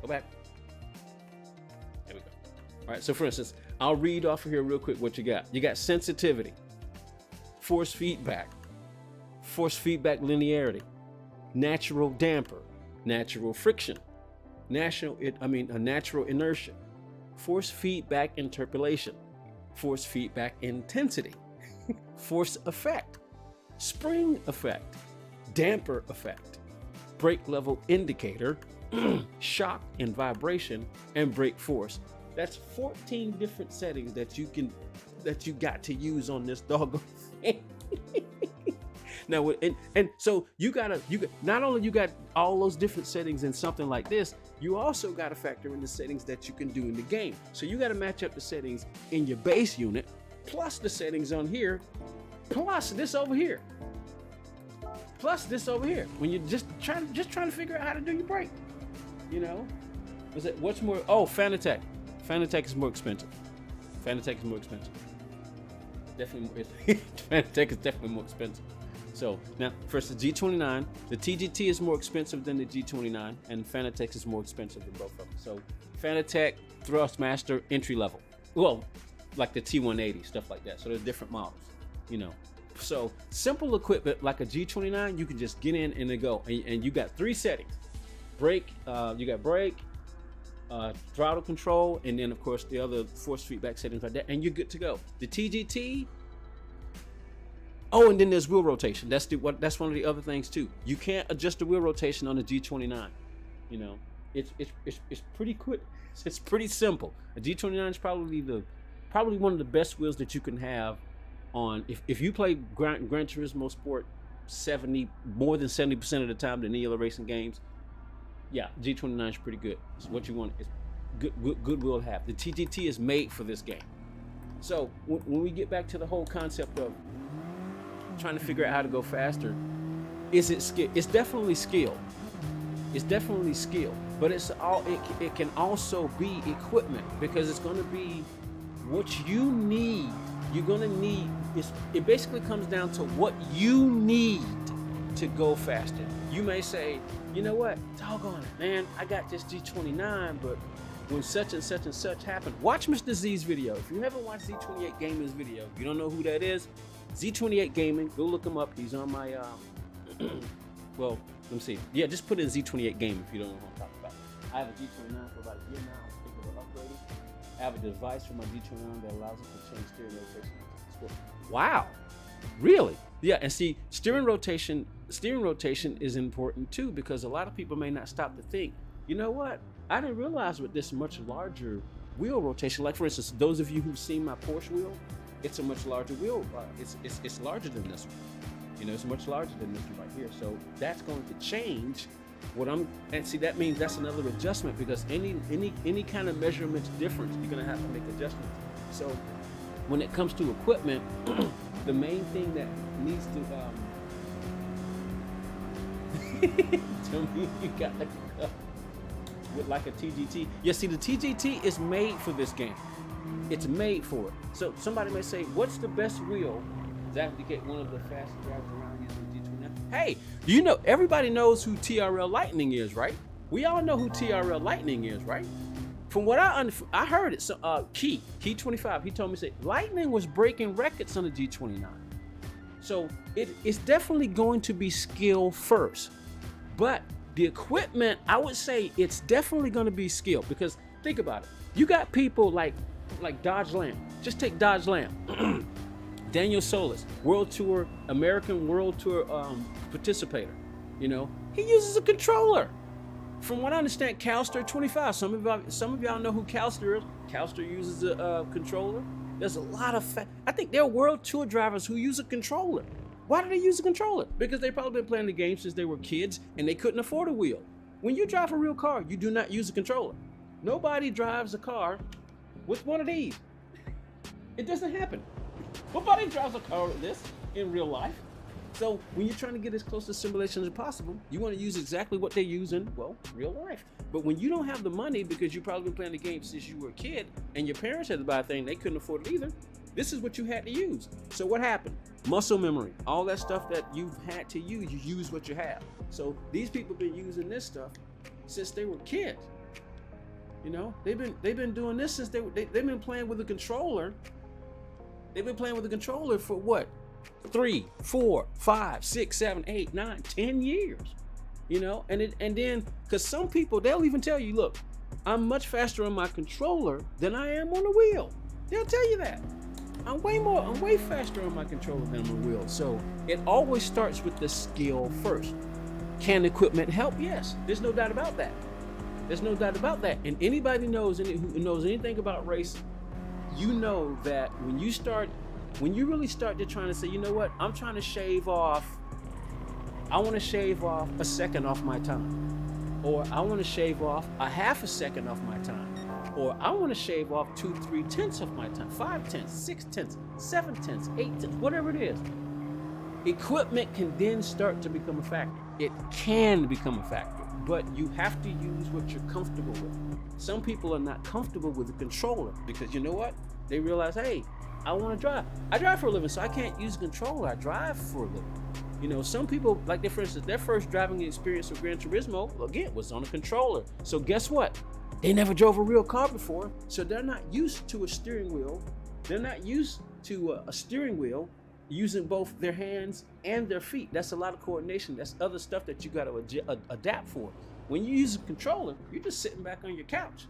Go back. There we go. All right, so for instance, I'll read off of here real quick what you got. You got sensitivity, force feedback linearity, natural damper, natural friction, natural inertia, force feedback interpolation, force feedback intensity, force effect, spring effect, damper effect, brake level indicator, shock and vibration, and brake force. That's 14 different settings that you got to use on this doggone thing. Now, and so you got not only you got all those different settings in something like this, you also got to factor in the settings that you can do in the game. So you got to match up the settings in your base unit, plus the settings on here, plus this over here, plus this over here. When you're just trying to figure out how to do your brake, you know, what's more? Oh, Fanatec. Fanatec is more expensive. Fanatec is more expensive. Definitely, Fanatec is definitely more expensive. So now, first the G29, the TGT is more expensive than the G29, and Fanatec is more expensive than both of them. So Fanatec, Thrustmaster, entry level. Well, like the T180, stuff like that. So there's different models, you know. So simple equipment like a G29, you can just get in and then go. And you got 3 settings. Brake, you got brake, throttle control, and then of course the other force feedback settings like that, and you're good to go. The TGT. Oh, and then there's wheel rotation. That's one of the other things too. You can't adjust the wheel rotation on the G29. You know, it's pretty quick. It's pretty simple. A G29 is probably one of the best wheels that you can have on. If you play Gran Turismo Sport more than 70% of the time than any other racing games, yeah, G29 is pretty good. So what you want is good wheel to have. The TGT is made for this game. So when we get back to the whole concept of trying to figure out how to go faster, is it skill? It's definitely skill. It's definitely skill, but it can also be equipment, because it's going to be what you need. You're going to need. It basically comes down to what you need to go faster. You may say, you know what, doggone it, man, I got this G29, but when such and such and such happened, watch Mr. Z's video. If you haven't watched Z28 Gaming's video, you don't know who that is, Z28 Gaming, go look him up. He's on my, well, let me see. Yeah, just put in Z28 Gaming if you don't know what I'm talking about. I have a G29 for about a year now. I'm thinking of upgrading. I have a device for my G29 that allows us to change steering rotation. Wow, really? Yeah, and see, steering rotation is important too, because a lot of people may not stop to think, you know what? I didn't realize with this much larger wheel rotation, like for instance, those of you who've seen my Porsche wheel, it's a much larger wheel. It's larger than this one. You know, it's much larger than this one right here. So that's going to change and see, that means that's another adjustment, because any kind of measurement difference, you're gonna have to make adjustments. So when it comes to equipment, the main thing that needs to tell me you got with like a TGT. Yeah, see, the TGT is made for this game. It's made for it. So somebody may say, what's the best wheel to get one of the fastest drivers around using G29? Hey, you know, everybody knows who TRL Lightning is, right? We all know who TRL Lightning is, right? From what I heard it, so Key 25, he told me, say Lightning was breaking records on the G29. So it's definitely going to be skill first, but the equipment, I would say it's definitely going to be skill, because think about it. You got people like Dodge Lamb. Just take Dodge Lamb. Daniel Solis, American World Tour participator. You know, he uses a controller. From what I understand, Calster 25. Some of y'all know who Calster is. Calster uses a controller. There's a lot of I think there are World Tour drivers who use a controller. Why do they use a controller? Because they've probably been playing the game since they were kids and they couldn't afford a wheel. When you drive a real car, you do not use a controller. Nobody drives a car with one of these. It doesn't happen. Nobody drives a car with this in real life. So when you're trying to get as close to simulation as possible, you want to use exactly what they use in, well, real life. But when you don't have the money, because you've probably been playing the game since you were a kid and your parents had to buy a thing, they couldn't afford it either, this is what you had to use. So what happened? Muscle memory, all that stuff that you've had to use, you use what you have. So these people have been using this stuff since they were kids. You know, they've been doing this since they've been playing with a controller. They've been playing with a controller for what? 3, 4, 5, 6, 7, 8, 9, 10 years. You know, and then because some people, they'll even tell you, look, I'm much faster on my controller than I am on the wheel. They'll tell you that. I'm way faster on my controller than on the wheel. So it always starts with the skill first. Can equipment help? Yes, there's no doubt about that. There's no doubt about that. And anybody who knows anything about racing, you know that when you really start to trying to say, you know what, I'm trying to shave off, I want to shave off a second off my time, or I want to shave off a half a second off my time, or I want to shave off 2, 3 tenths of my time, 5 tenths, 6 tenths, 7 tenths, 8 tenths, whatever it is. Equipment can then start to become a factor. It can become a factor, but you have to use what you're comfortable with. Some people are not comfortable with the controller because you know what? They realize, hey, I want to drive. I drive for a living, so I can't use a controller. I drive for a living. You know, some people, like for instance, their first driving experience with Gran Turismo, again, was on a controller. So guess what? They never drove a real car before, so they're not used to a steering wheel. They're not used to a steering wheel using both their hands and their feet. That's a lot of coordination. That's other stuff that you got to adapt for. When you use a controller, you're just sitting back on your couch.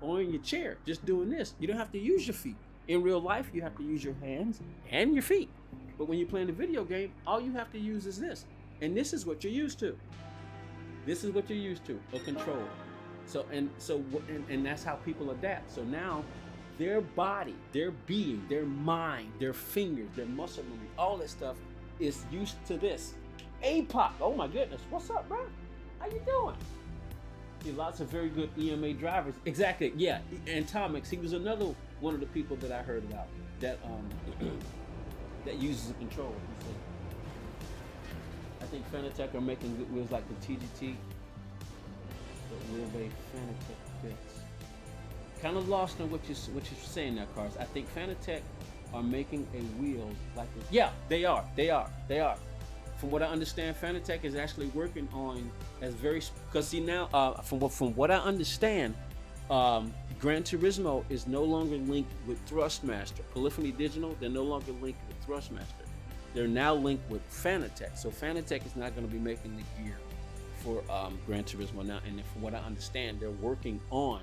or in your chair, just doing this. You don't have to use your feet. In real life, you have to use your hands and your feet. But when you're playing a video game, all you have to use is this. And this is what you're used to. This is what you're used to, a controller. And that's how people adapt. So now their body, their being, their mind, their fingers, their muscle memory, all that stuff is used to this. APOC, oh my goodness, what's up, bro? How you doing? Lots of very good EMA drivers. Exactly, yeah. And Tomix, he was another one of the people that I heard about that that uses a controller. He said, I think Fanatec are making good wheels like the TGT, but will they Fanatec bits? Kind of lost on what you're saying there, Cars. I think Fanatec are making a wheel like this. Yeah, they are. From what I understand, Fanatec is actually working on as very, because see now, from what I understand, Gran Turismo is no longer linked with Thrustmaster. Polyphony Digital, they're no longer linked with Thrustmaster. They're now linked with Fanatec. So Fanatec is not going to be making the gear for Gran Turismo now. And from what I understand, they're working on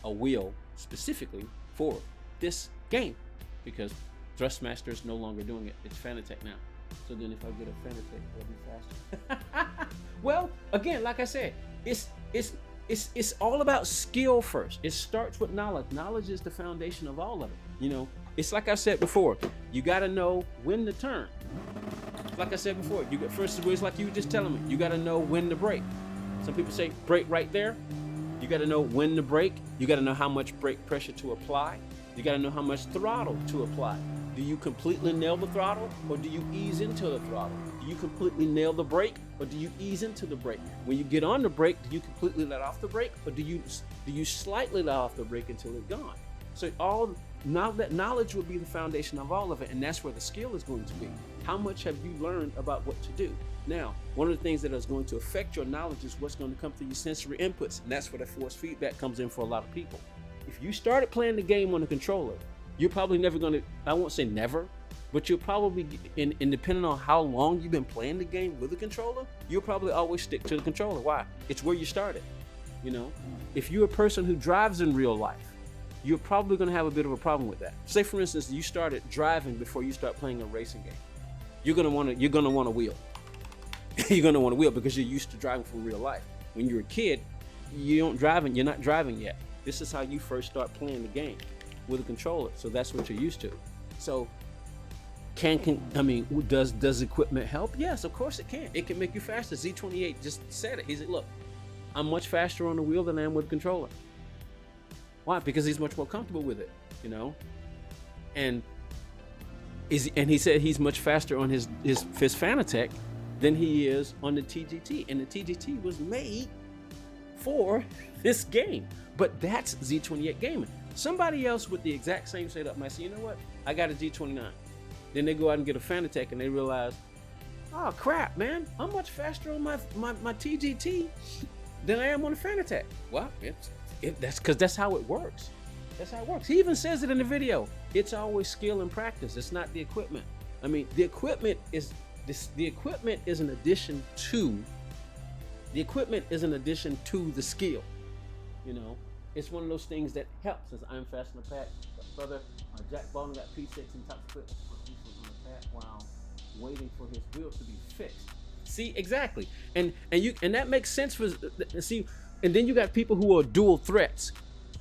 a wheel specifically for this game because Thrustmaster is no longer doing it. It's Fanatec now. So then if I get a Fanatec, it'll be faster. Well, again, like I said, it's all about skill first. It starts with knowledge. Knowledge is the foundation of all of it. You know, it's like I said before, you got to know when to turn. Like I said before, first of all, it's like you were just telling me, you got to know when to brake. Some people say brake right there. You got to know when to brake. You got to know how much brake pressure to apply. You got to know how much throttle to apply. Do you completely nail the throttle or do you ease into the throttle? Do you completely nail the brake or do you ease into the brake? When you get on the brake, do you completely let off the brake or do you slightly let off the brake until it's gone? So now that knowledge will be the foundation of all of it, and that's where the skill is going to be. How much have you learned about what to do? Now, one of the things that is going to affect your knowledge is what's going to come through your sensory inputs, and that's where the force feedback comes in for a lot of people. If you started playing the game on a controller, you're probably never going to, I won't say never, but you'll probably, and depending on how long you've been playing the game with a controller, you'll probably always stick to the controller. Why? It's where you started. You know, if you're a person who drives in real life, you're probably going to have a bit of a problem with that. Say, for instance, you started driving before you start playing a racing game. You're going to want a wheel. You're going to want a wheel because you're used to driving from real life. When you're a kid, you're not driving yet. This is how you first start playing the game with a controller. So that's what you're used to. So does equipment help? Yes, of course it can. It can make you faster. Z28 just said it. He said, look, I'm much faster on the wheel than I am with a controller. Why? Because he's much more comfortable with it, you know? And he said he's much faster on his Fanatec than he is on the TGT. And the TGT was made for this game. But that's Z28 gaming. Somebody else with the exact same setup might say, you know what? I got a G29. Then they go out and get a Fanatec and they realize, oh crap, man, I'm much faster on my TGT than I am on the Fanatec. Well, that's because that's how it works. That's how it works. He even says it in the video. It's always skill and practice. It's not the equipment. I mean, the equipment is an addition to the skill. You know, it's one of those things that helps. Since I'm fast on the pad, brother, Jack Baldwin got P6 and top split on the pad while waiting for his wheel to be fixed. See, exactly, and that makes sense for see. And then you got people who are dual threats.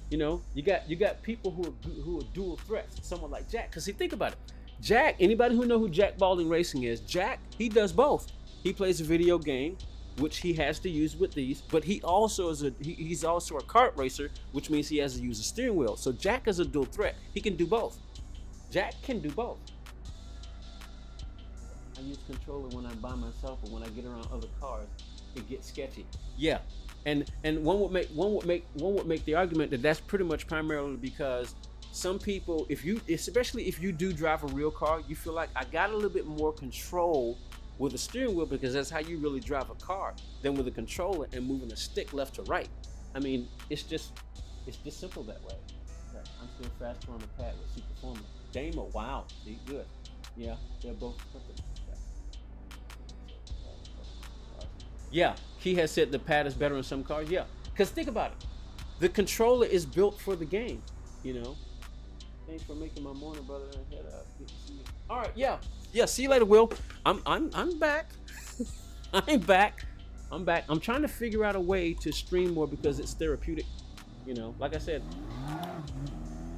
You know, you got people who are dual threats. Someone like Jack, because see, think about it. Jack, anybody who know who Jack Baldwin Racing is, Jack, he does both. He plays a video game, which he has to use with these, but he also he's also a kart racer, which means he has to use a steering wheel. So Jack is a dual threat. He can do both. Jack can do both. I use controller when I'm by myself, but when I get around other cars, it gets sketchy. Yeah. And one would make the argument that that's pretty much primarily because some people, especially if you do drive a real car, you feel like I got a little bit more control with a steering wheel because that's how you really drive a car than with a controller and moving a stick left to right. I mean, it's just simple that way. I'm still faster on the pad with Super Formula. Damo, wow, see, good. Yeah, they're both perfect. Yeah, he has said the pad is better in some cars. Yeah, because think about it. The controller is built for the game, you know. Thanks for making my morning, brother. Head up. Good to see you. All right, yeah. See you later, Will. I'm back. I'm back. I'm back. I'm trying to figure out a way to stream more because it's therapeutic. You know, like I said,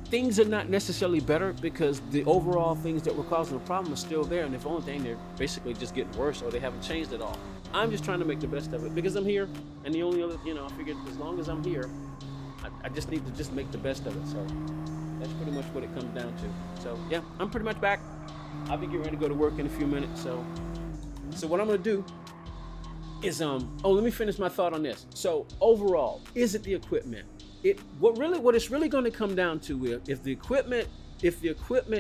things are not necessarily better because the overall things that were causing the problem are still there, and if only thing, they're basically just getting worse or they haven't changed at all. I'm just trying to make the best of it because I'm here, and the only other, you know, I figured as long as I'm here, I just need to just make the best of it. So that's pretty much what it comes down to. So yeah, I'm pretty much back. I'll be getting ready to go to work in a few minutes. So what I'm gonna do is let me finish my thought on this. So overall, is it the equipment? What it's really going to come down to is if the equipment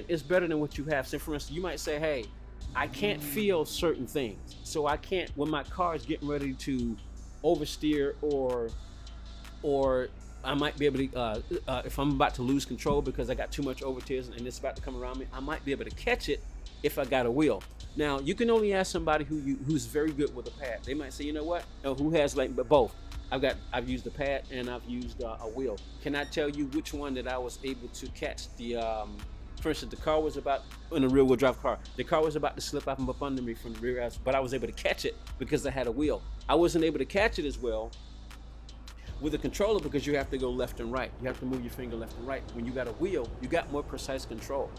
is better than what you have. So for instance, you might say, hey, I can't feel certain things, so I can't when my car is getting ready to oversteer, or I might be able to if I'm about to lose control because I got too much oversteers and it's about to come around me, I might be able to catch it if I got a wheel. Now you can only ask somebody who's very good with a pad. They might say, you know what, who has but both. I've used the pad and I've used a wheel. Can I tell you which one that I was able to catch the for instance, the car was about, in a rear wheel drive car, the car was about to slip up under me from the rear, but I was able to catch it because I had a wheel. I wasn't able to catch it as well with a controller because you have to go left and right. You have to move your finger left and right. When you got a wheel, you got more precise control.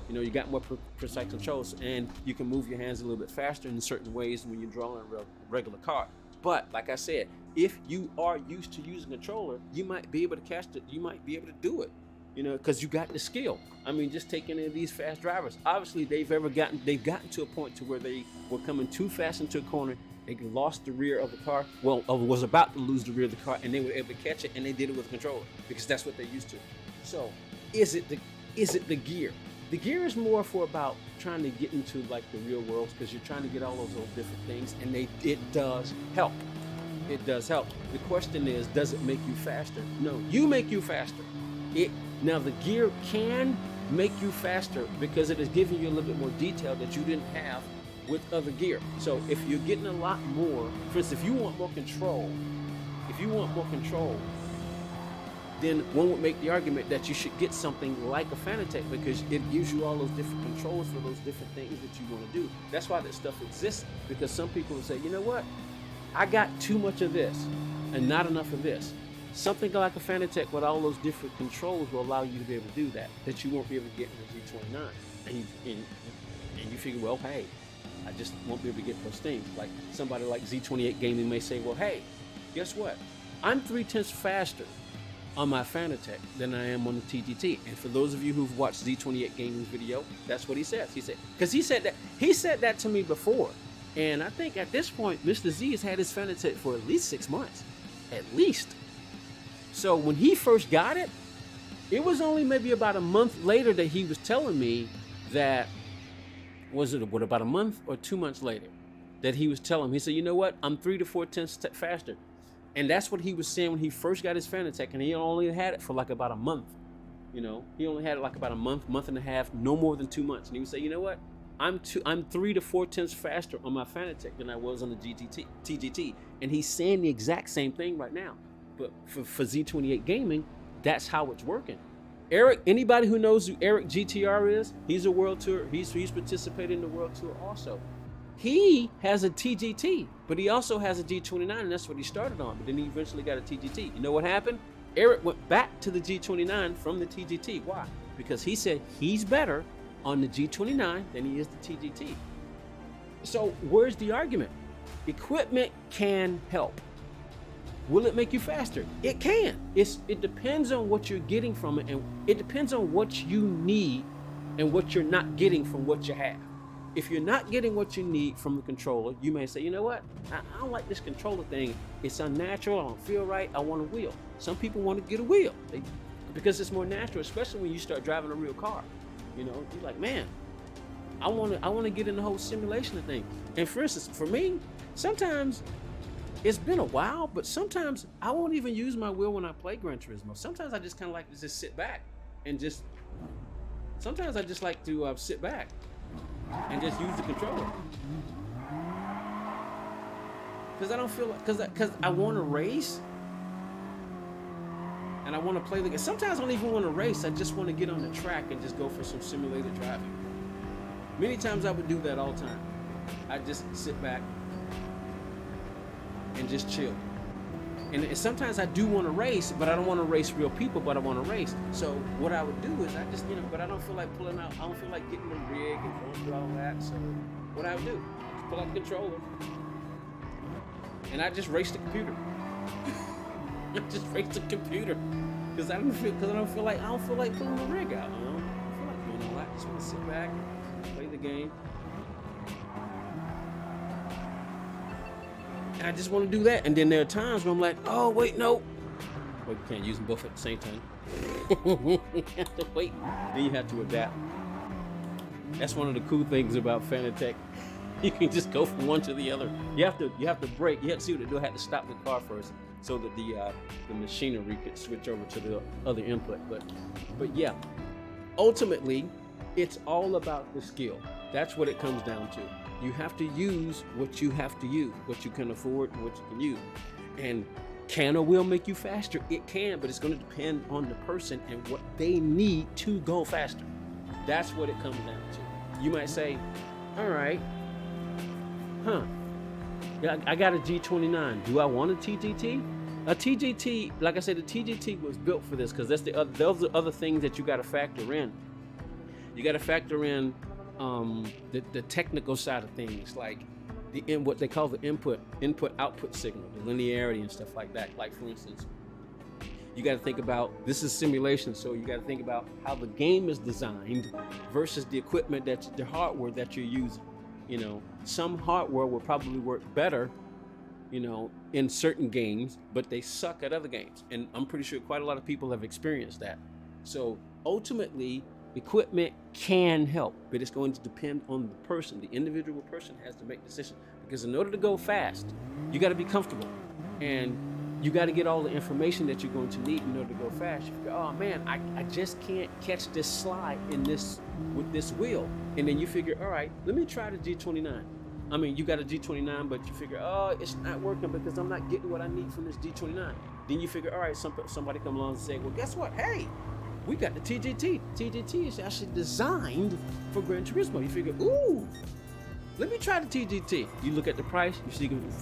You know, you got more precise controls, and you can move your hands a little bit faster in certain ways when you're drawing a regular car. But like I said, if you are used to using a controller, you might be able to catch it. You might be able to do it, you know, because you got the skill. I mean, just take any of these fast drivers. Obviously, they've gotten to a point to where they were coming too fast into a corner. They lost the rear of the car. Well, was about to lose the rear of the car, and they were able to catch it, and they did it with a controller because that's what they're used to. So, is it the gear? The gear is more for about trying to get into like the real world because you're trying to get all those little different things, and it does help. It does help. The question is, does it make you faster? No, you make you faster. Now the gear can make you faster because it is giving you a little bit more detail that you didn't have with other gear. So if you're getting a lot more, for instance, if you want more control, then one would make the argument that you should get something like a Fanatec because it gives you all those different controls for those different things that you want to do. That's why that stuff exists, because some people will say, you know what, I got too much of this and not enough of this. Something like a Fanatec with all those different controls will allow you to be able to do that you won't be able to get in the Z29. And you figure, well, hey, I just won't be able to get those things. Like somebody like Z28 Gaming may say, well, hey, guess what? I'm 3/10 faster on my Fanatec than I am on the TGT. And for those of you who've watched Z28 Gaming's video, that's what he says. He said that to me before. And I think at this point, Mr. Z has had his Fanatec for at least 6 months, at least. So when he first got it, it was only maybe about a month later that he was telling me that, about a month or 2 months later, that he was telling me, he said, you know what, I'm 3 to 4 tenths faster. And that's what he was saying when he first got his Fanatec, and he only had it for like about a month. You know, he only had it like about a month and a half, no more than 2 months. And he would say, you know what, I'm 3 to 4 tenths faster on my Fanatec than I was on the TGT. And he's saying the exact same thing right now. But for Z28 Gaming, that's how it's working. Eric, anybody who knows who Eric GTR is, he's a world tour. He's participated in the world tour also. He has a TGT, but he also has a G29, and that's what he started on. But then he eventually got a TGT. You know what happened? Eric went back to the G29 from the TGT. Why? Because he said he's better on the G29 than he is the TGT. So where's the argument? Equipment can help. Will it make you faster? It can. It depends on what you're getting from it, and it depends on what you need and what you're not getting from what you have. If you're not getting what you need from the controller, you may say, you know what, I don't like this controller thing. It's unnatural. I don't feel right. I want a wheel. Some people want to get a wheel because it's more natural, especially when you start driving a real car. You know, you're like, man, I want to get in the whole simulation of things. And for instance, for me, sometimes it's been a while, but sometimes I won't even use my wheel when I play Gran Turismo. Sometimes I just kind of like to just sit back and sometimes I just like to sit back and just use the controller. Because I don't feel like, because I want to race. and I want to play the game. Sometimes I don't even want to race. I just want to get on the track and just go for some simulated driving. Many times I would do that all the time. I just sit back and just chill. And sometimes I do want to race, but I don't want to race real people, but I want to race. So what I would do is I just, but I don't feel like pulling out. I don't feel like getting the rig and going through all that. So what I would do, just pull out the controller, and I just race the computer. I just race the computer because I don't feel like pulling the rig out. I don't feel like doing all that. I just want to sit back, play the game. And I just want to do that. And then there are times where I'm like, oh, wait, no. Well, you can't use them both at the same time. You have to wait. Then you have to adapt. That's one of the cool things about Fanatec. You can just go from one to the other. You have to brake. You have to see what they do. I had to stop the car first so that the machinery could switch over to the other input. But yeah, ultimately, it's all about the skill. That's what it comes down to. You have to use what you have to use, what you can afford and what you can use. And can or will make you faster? It can, but it's going to depend on the person and what they need to go faster. That's what it comes down to. You might say, all right, I got a G29. Do I want a TGT? A TGT, like I said, the TGT was built for this because those are other things that you got to factor in. You got to factor in the technical side of things, like what they call the input-output signal, the linearity and stuff like that. Like for instance, you got to think about, this is simulation, so you got to think about how the game is designed versus the equipment the hardware that you're using. Some hardware will probably work better, in certain games, but they suck at other games. And I'm pretty sure quite a lot of people have experienced that. So ultimately, equipment can help, but it's going to depend on the person. The individual person has to make decisions, because in order to go fast, you got to be comfortable, and you got to get all the information that you're going to need in order to go fast. You go, oh man, I just can't catch this slide with this wheel. And then you figure, all right, let me try the G29. I mean, you got a G29, but you figure, oh, it's not working because I'm not getting what I need from this G29. Then you figure, all right, somebody come along and say, well, guess what? Hey, we got the TGT. TGT is actually designed for Gran Turismo. You figure, ooh, let me try the TGT. You look at the price, you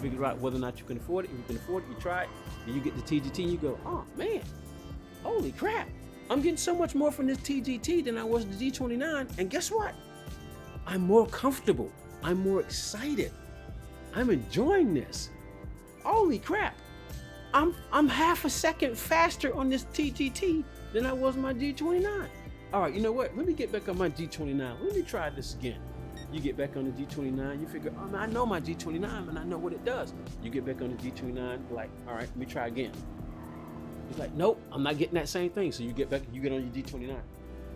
figure out whether or not you can afford it. If you can afford it, you try it, and you get the TGT, and you go, oh man, holy crap. I'm getting so much more from this TGT than I was the G29, and guess what? I'm more comfortable. I'm more excited. I'm enjoying this. Holy crap. I'm half a second faster on this TGT than I was my G29. All right, you know what? Let me get back on my G29. Let me try this again. You get back on the G29, you figure, oh man, I know my G29 and I know what it does. You get back on the G29, like, all right, let me try again. It's like, nope, I'm not getting that same thing. So you get back, you get on your G29.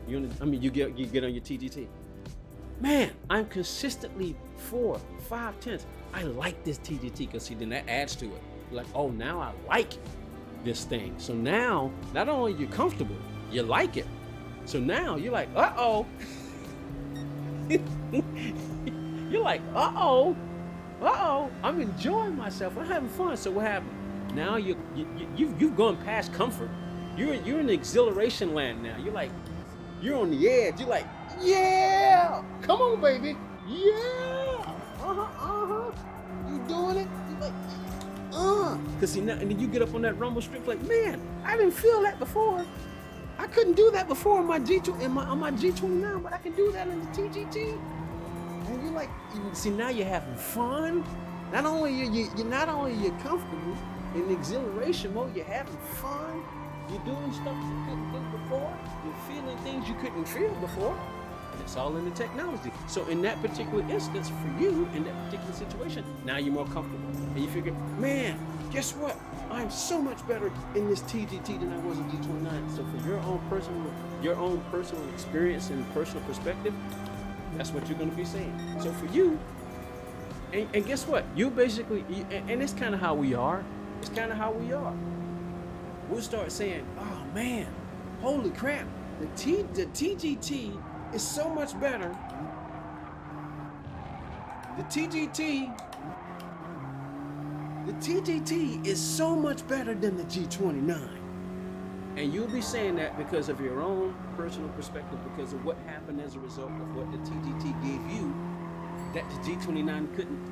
You get on your TGT. Man, I'm consistently 4, 5 tenths. I like this TGT because see, then that adds to it. Like, oh, now I like this thing. So now, not only you're comfortable, you like it. So now you're like, uh-oh. You're like, uh-oh, I'm enjoying myself. I'm having fun. So what happened? Now you've gone past comfort. You're in exhilaration land now. You're like, you're on the edge. You're like, yeah, come on, baby. Yeah, you doing it? You're like, Cause see now, and then you get up on that rumble strip like, man, I didn't feel that before. I couldn't do that before on my G29, but I can do that in the TGT. And you're like, see, now you're having fun. Not only you're comfortable in exhilaration mode, you're having fun. You're doing stuff you couldn't do before. You're feeling things you couldn't feel before. And it's all in the technology. So in that particular instance, for you, in that particular situation, now you're more comfortable. And you figure, man, guess what? I'm so much better in this TGT than I was in G29. So for your own personal experience and personal perspective, that's what you're going to be saying. So for you, and guess what? You basically, and it's kind of how we are. It's kind of how we are. We'll start saying, oh man, holy crap, the TGT is so much better. The TGT is so much better than the G29. And you'll be saying that because of your own personal perspective, because of what happened as a result of what the TGT gave you that the G29 couldn't.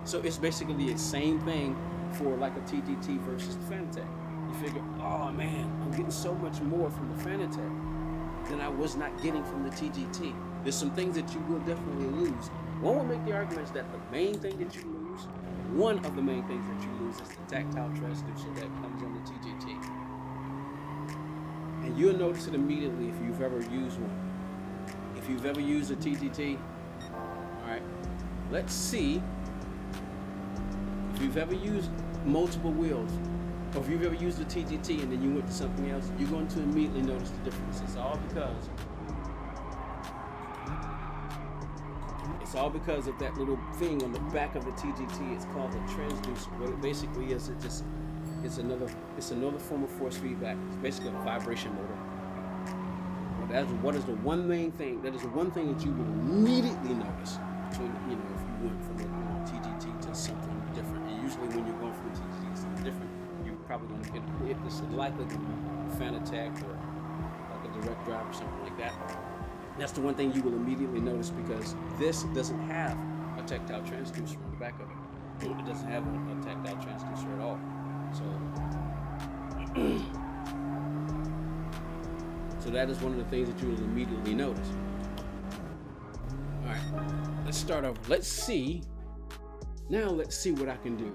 So it's basically the same thing for like a TGT versus the Fanatec. You figure, oh man, I'm getting so much more from the Fanatec than I was not getting from the TGT. There's some things that you will definitely lose. One will make the arguments that the main thing that you lose, one of the main things that you lose is the tactile transducer that comes on the TGT. And you'll notice it immediately if you've ever used one. If you've ever used a TGT, all right, let's see if you've ever used multiple wheels, or if you've ever used a TGT and then you went to something else, you're going to immediately notice the difference. It's all because of that little thing on the back of the TGT. It's called a transducer. What it basically is, it's another form of force feedback. It's basically a vibration motor. What is the one main thing? That is the one thing that you will immediately notice between, if you went from a TGT to something different. And usually when you're going from a TGT to something different, you're probably going to get this likely to be a Fanatec or like a direct drive or something like that. That's the one thing you will immediately notice, because this doesn't have a tactile transducer on the back of it. It doesn't have a tactile transducer at all. So that is one of the things that you will immediately notice. All right, let's start over. Let's see what I can do.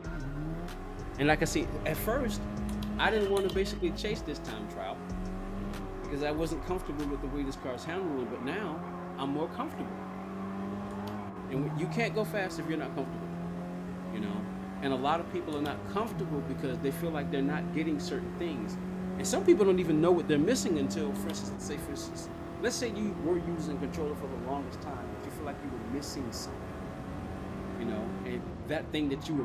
And like I said, at first, I didn't want to basically chase this time trial because I wasn't comfortable with the way this car is handling, but now I'm more comfortable. And you can't go fast if you're not comfortable, And a lot of people are not comfortable because they feel like they're not getting certain things. And some people don't even know what they're missing until, for instance, let's say you were using a controller for the longest time, but you feel like you were missing something, and that thing that you were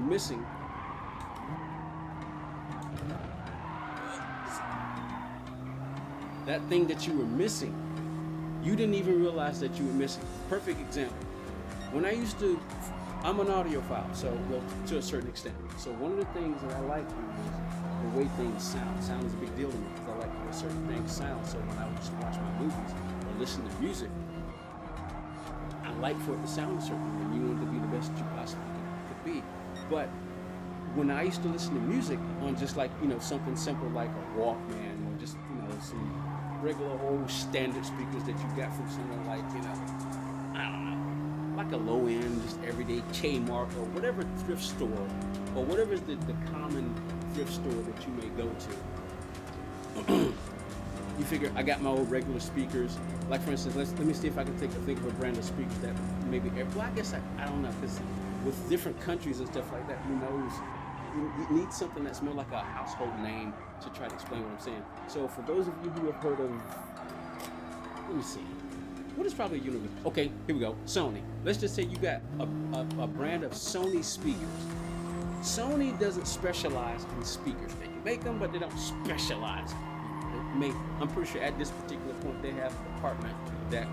missing, you didn't even realize that you were missing. Perfect example. I'm an audiophile, so to a certain extent. So one of the things that I like is the way things sound. Sound is a big deal to me because I like the way certain things sound. So when I would just watch my movies or listen to music, I like for it to sound a certain way. You want it to be the best that you possibly could be. But when I used to listen to music on just like, something simple like a Walkman or just, some regular old standard speakers that you got from somewhere like, I don't know, like a low end, just everyday Kmart or whatever thrift store, or whatever is the common thrift store that you may go to. You figure I got my old regular speakers. Like for instance, let me see if I can think of a brand of speakers that maybe. Well, I guess I don't know, because with different countries and stuff like that, you need something that's more like a household name to try to explain what I'm saying. So for those of you who have heard of, let me see. What is probably a universal? Okay, here we go. Sony. Let's just say you got a brand of Sony speakers. Sony doesn't specialize in speakers. They can make them, but they don't specialize. I'm pretty sure at this particular point they have a department that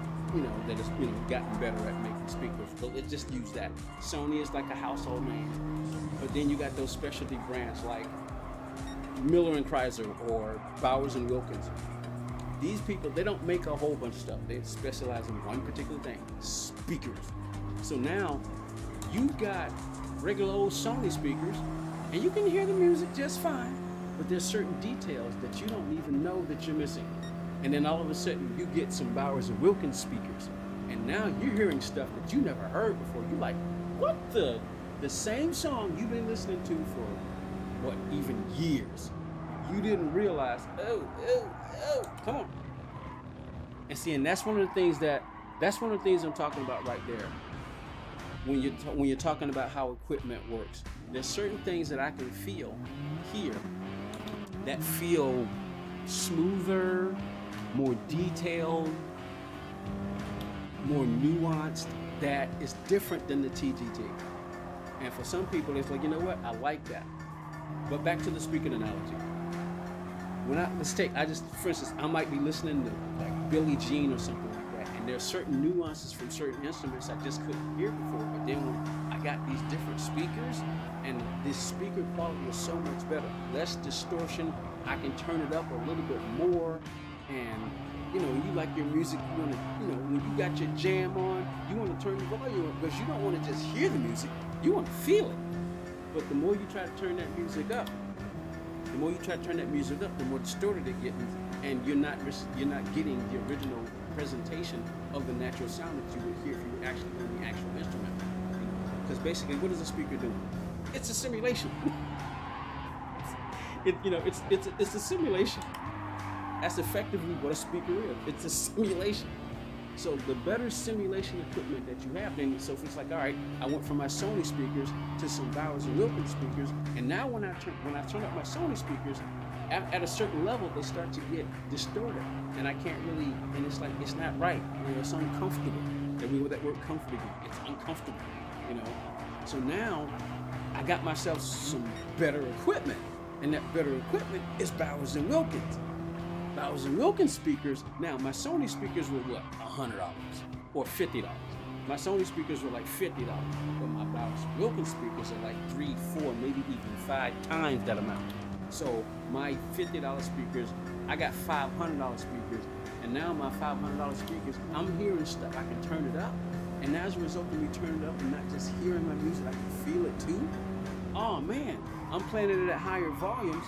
that has gotten better at making speakers. But let's just use that. Sony is like a household name. But then you got those specialty brands like Miller and Chrysler or Bowers and Wilkins. These people, they don't make a whole bunch of stuff. They specialize in one particular thing, speakers. So now you've got regular old Sony speakers and you can hear the music just fine, but there's certain details that you don't even know that you're missing. And then all of a sudden you get some Bowers and Wilkins speakers and now you're hearing stuff that you never heard before. You're like, what the same song you've been listening to for even years. You didn't realize, oh, come on. And see, and that's one of the things I'm talking about right there. When you're talking about how equipment works, there's certain things that I can feel here that feel smoother, more detailed, more nuanced, that is different than the TGT. And for some people, it's like, you know what? I like that. But back to the speaking analogy. For instance, I might be listening to like Billie Jean or something like that, and there's certain nuances from certain instruments I just couldn't hear before, but then when I got these different speakers, and this speaker quality is so much better. Less distortion. I can turn it up a little bit more, and you like your music. You want to, when you got your jam on, you want to turn the volume up because you don't want to just hear the music. You want to feel it. But the more you try to turn that music up, the more more distorted it gets, and you're not getting the original presentation of the natural sound that you would hear if you were actually on the actual instrument. Because basically, what is a speaker doing? It's a simulation. It's a simulation. That's effectively what a speaker is. It's a simulation. So the better simulation equipment that you have, then so if it's like, all right, I went from my Sony speakers to some Bowers and Wilkins speakers, and now when I turn up my Sony speakers, at a certain level they start to get distorted, and I can't really, and it's like it's not right. It's uncomfortable. That word comfortable. It's uncomfortable. So now I got myself some better equipment, and that better equipment is Bowers and Wilkins. Bowers and Wilkins speakers. Now my Sony speakers were what, $100 or $50. My Sony speakers were like $50, but my Bowers and Wilkins speakers are like 3, 4, maybe even 5 times that amount. So my $50 speakers, I got $500 speakers, and now my $500 speakers, I'm hearing stuff. I can turn it up, and as a result of me turning it up and not just hearing my music, I can feel it too. Oh man, I'm playing it at higher volumes.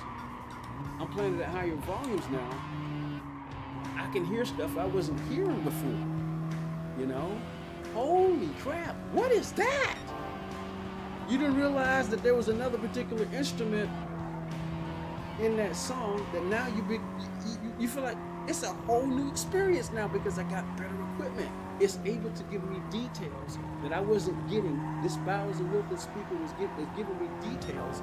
Now. I can hear stuff I wasn't hearing before. Holy crap, what is that? You didn't realize that there was another particular instrument in that song that now you feel like it's a whole new experience now because I got better equipment. It's able to give me details that I wasn't getting. This Bowers and Wilkins speaker is giving me details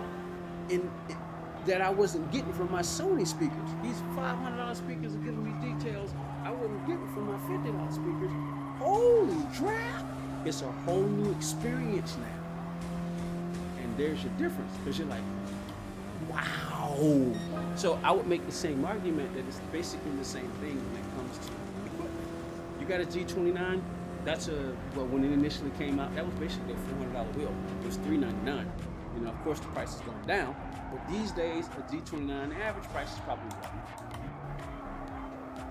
that I wasn't getting from my Sony speakers. These $500 speakers are giving me details I wasn't getting from my $50 speakers. Holy crap! It's a whole new experience now. And there's your difference, because you're like, wow. So I would make the same argument that it's basically the same thing when it comes to equipment. You got a G29, when it initially came out, that was basically a $400 wheel. It was $399. Of course the price is going down, but these days a G29 average price is probably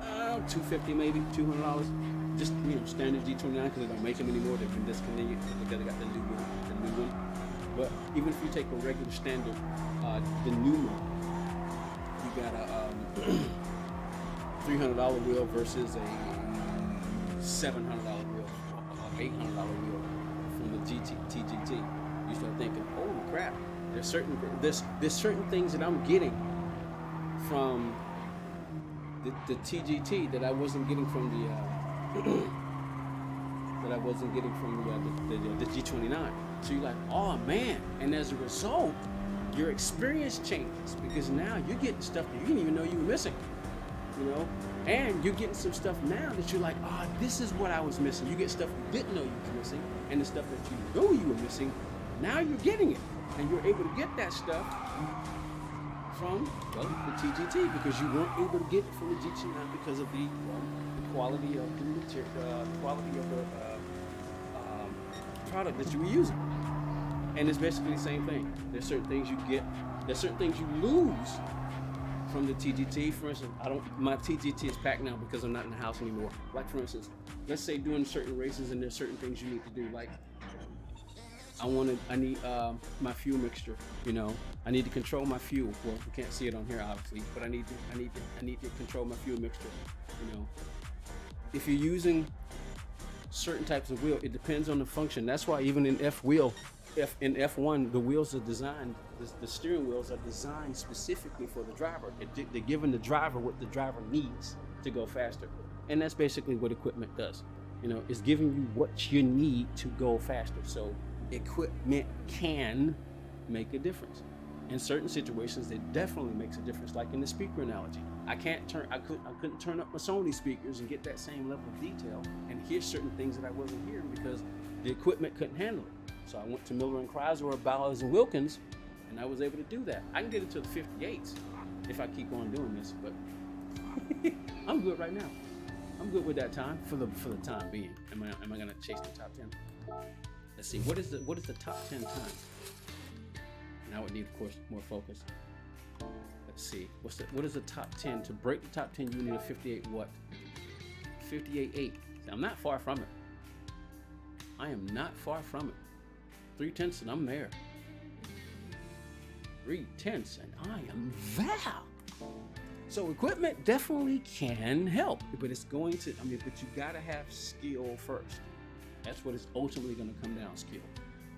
$250 maybe, $200. Just standard G29 because they don't make them anymore. They've been discontinued. They got the new one. But even if you take a regular standard, the new one, you got a $300 wheel versus a $700 wheel, or $800 wheel from the TGT. You start thinking, holy crap! There's certain things that I'm getting from the TGT that I wasn't getting from the the G29. So you're like, oh man! And as a result, your experience changes because now you're getting stuff that you didn't even know you were missing. And you're getting some stuff now that you're like, oh, this is what I was missing. You get stuff you didn't know you were missing, and the stuff that you know you were missing. Now you're getting it, and you're able to get that stuff from the TGT because you weren't able to get it from the G29 because of the quality of the material, the quality of the product that you were using. And it's basically the same thing. There's certain things you get, there's certain things you lose from the TGT. For instance, my TGT is packed now because I'm not in the house anymore. Like for instance, let's say doing certain races and there's certain things you need to do, like I need my fuel mixture. I need to control my fuel. Well, you can't see it on here obviously, but I need to control my fuel mixture. If you're using certain types of wheel, it depends on the function. That's why even in F1, the wheels are designed. The steering wheels are designed specifically for the driver. They're giving the driver what the driver needs to go faster, and that's basically what equipment does. It's giving you what you need to go faster. So equipment can make a difference. In certain situations, it definitely makes a difference. Like in the speaker analogy, I couldn't turn up my Sony speakers and get that same level of detail and hear certain things that I wasn't hearing because the equipment couldn't handle it. So I went to Miller and Chrysler or Bowers and Wilkins, and I was able to do that. I can get it to the 58s if I keep on doing this, but I'm good right now. I'm good with that time for the time being. Am I gonna chase the top 10? Let's see, what is the top 10 times? And I would need, of course, more focus. Let's see, what is the top 10? To break the top 10, you need a 58 what? 58.8. See, I'm not far from it. I am not far from it. 3/10 and I'm there. 3/10 and I am there. So equipment definitely can help, but it's going to, but you gotta have skill first. That's what it's ultimately gonna come down, skill.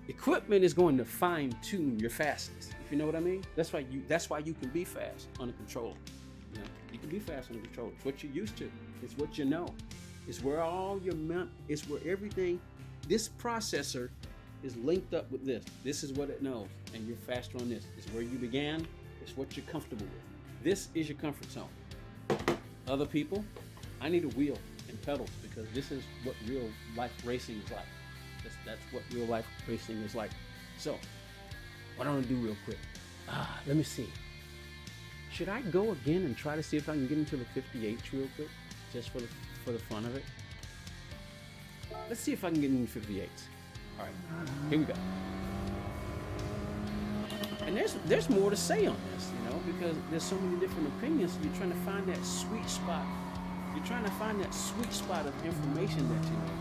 Equipment is going to fine tune your fastness. If you know what I mean? That's why you can be fast on a controller. You can be fast on a controller. It's what you're used to. It's what you know. It's where it's where everything, this processor is linked up with this. This is what it knows, and you're faster on this. It's where you began. It's what you're comfortable with. This is your comfort zone. Other people, I need a wheel and pedals because this is what real life racing is like. That's what real life racing is like. So, what I'm gonna do real quick. Let me see. Should I go again and try to see if I can get into the 58 real quick, just for the fun of it? Let's see if I can get into 58s. All right, here we go. And there's more to say on this, because there's so many different opinions. You're trying to find that sweet spot. You're trying to find that sweet spot of information that you know.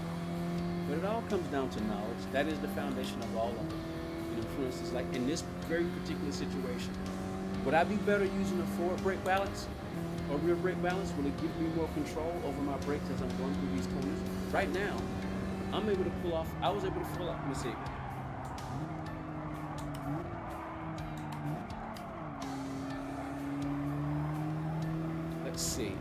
But it all comes down to knowledge. That is the foundation of all of it. For instance, like in this very particular situation, would I be better using a forward brake balance or rear brake balance? Will it give me more control over my brakes as I'm going through these corners? Right now, I'm able to pull off. I was able to pull off. Let me see. Let's see.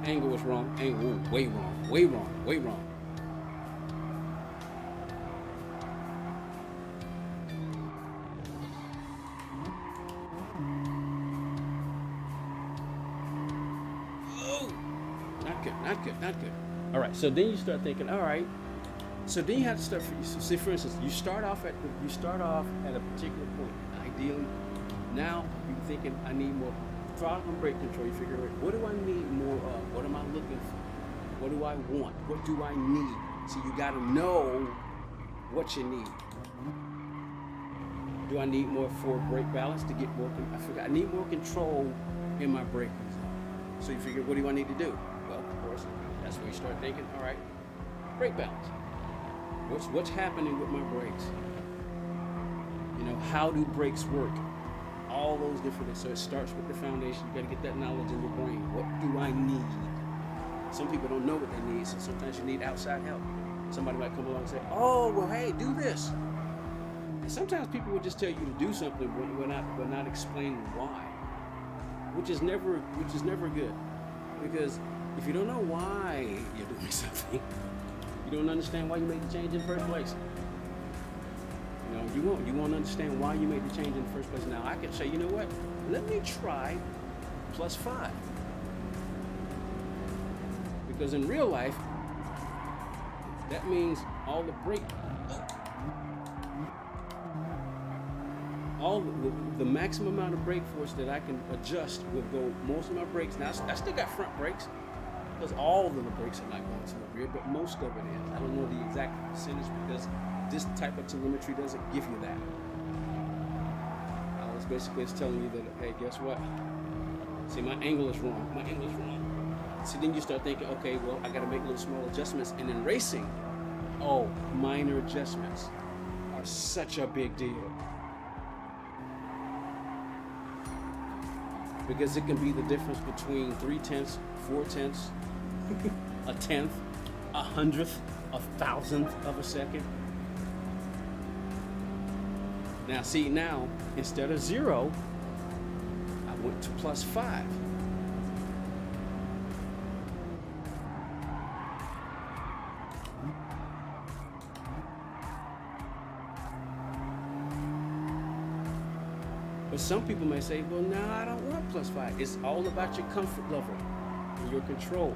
Angle was wrong. Angle, way wrong. Way wrong. Way wrong. Oh, not good. Not good. Not good. All right. So then you start thinking. All right. So then you have to start. See, for instance, you start off at a particular point. Ideally, now you're thinking, I need more throttle and brake control. You figure out, what do I need more of? What am I looking for? What do I want? What do I need? So you got to know what you need. Do I need more forward brake balance to get more? I need more control in my braking zone. So you figure, what do I need to do? Well, of course, that's where you start thinking. All right, brake balance. What's happening with my brakes? How do brakes work? All those different things. So it starts with the foundation. You got to get that knowledge in your brain. What do I need? Some people don't know what they need, so sometimes you need outside help. Somebody might come along and say, "Oh, well, hey, do this." And sometimes people will just tell you to do something, but not explain why, which is never good. Because if you don't know why you're doing something, you don't understand why you made the change in the first place. You won't understand why you made the change in the first place. Now I can say, you know what? Let me try +5. Because in real life, that means all the brake, the maximum amount of brake force that I can adjust will go. Most of my brakes now, I still got front brakes because all of the brakes are not going to the rear, but most of it is. I don't know the exact percentage because this type of telemetry doesn't give you that. Basically, it's telling you that, hey, guess what? See, my angle is wrong. My angle is wrong. See, then you start thinking, okay, well, I got to make little small adjustments. And in racing, minor adjustments are such a big deal. Because it can be the difference between 3/10, 4/10, a tenth, 100th, 1,000th of a second. Now, see, instead of 0, I went to +5. But some people may say, well, no, I don't want +5. It's all about your comfort level and your control.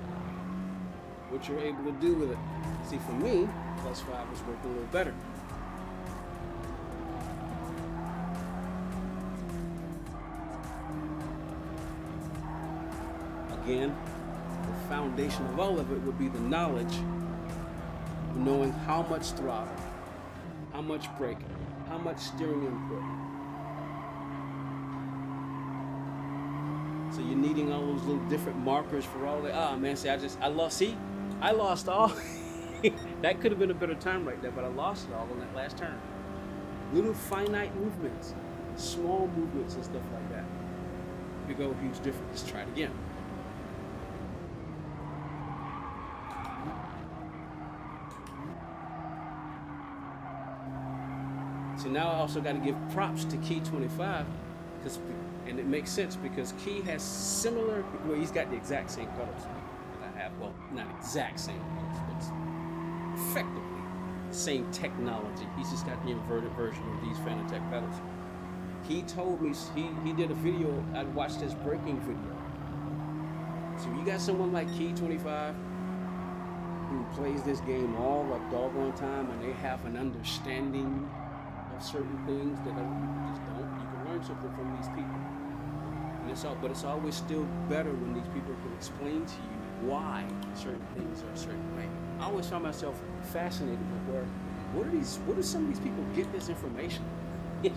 what you're able to do with it. See, for me, +5 was working a little better. Again, the foundation of all of it would be the knowledge of knowing how much throttle, how much brake, how much steering input. So you're needing all those little different markers for all that. Oh man, see, I lost all. That could have been a better time right there, but I lost it all on that last turn. Little finite movements, small movements and stuff like that. Big old huge difference. Let's try it again. So now I also got to give props to Key 25, and it makes sense because Key has similar, well, he's got the exact same pedals that I have. Well, not exact same pedals, but effectively the same technology. He's just got the inverted version of these Fanatec pedals. He told me, he did a video, I watched his braking video. So you got someone like Key 25 who plays this game all the doggone time, and they have an understanding of certain things that other people just don't. You can learn something from these people, and but it's always still better when these people can explain to you why certain things are a certain way. I always find myself fascinated with where do some of these people get this information? You're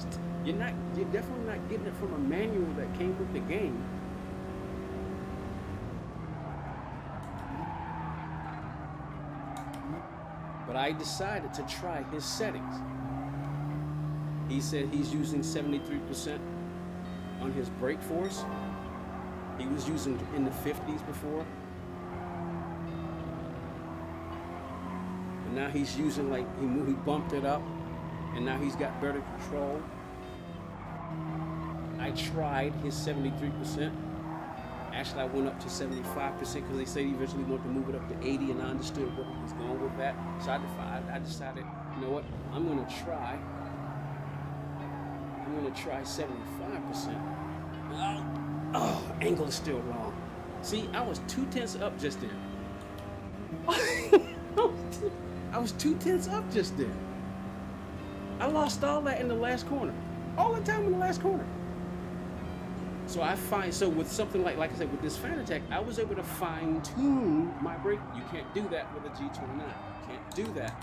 definitely not getting it from a manual that came with the game. But I decided to try his settings. He said he's using 73% on his brake force. He was using in the 50s before. And now he's using, like, he bumped it up, and now he's got better control. I tried his 73%. Actually, I went up to 75% because they said he eventually wanted to move it up to 80, and I understood what he was going with that. So I decided, you know what, I'm going to try 75%. Oh, angle is still wrong. See, I was 2/10 up just then. I was 2/10 up just then. I lost all that in the last corner. All the time in the last corner. So with something like I said, with this Fanatec, I was able to fine tune my brake. You can't do that with a G29. You can't do that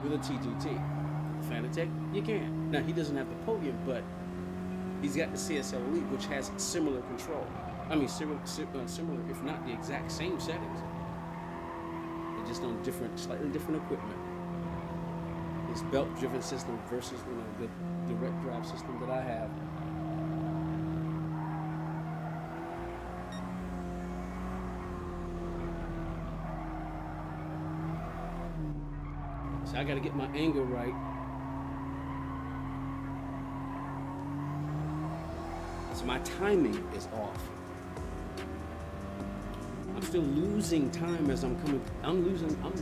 with a TGT. Fanatec, you can. Now he doesn't have the Podium, but he's got the CSL Elite, which has similar control. I mean, similar, if not the exact same settings. They're just on slightly different equipment. His belt-driven system versus the direct drive system that I have. So I got to get my angle right. So my timing is off. I'm still losing time as I'm coming. I'm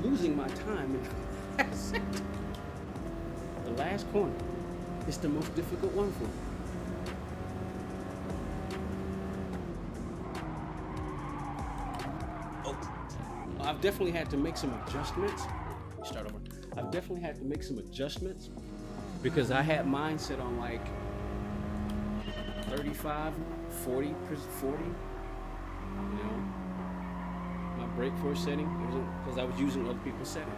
losing my time. The last corner is the most difficult one for me. Oh, I've definitely had to make some adjustments. Start over. I've definitely had to make some adjustments because I had mine set on like 35, 40, you know, my brake force setting, because I was using other people's settings.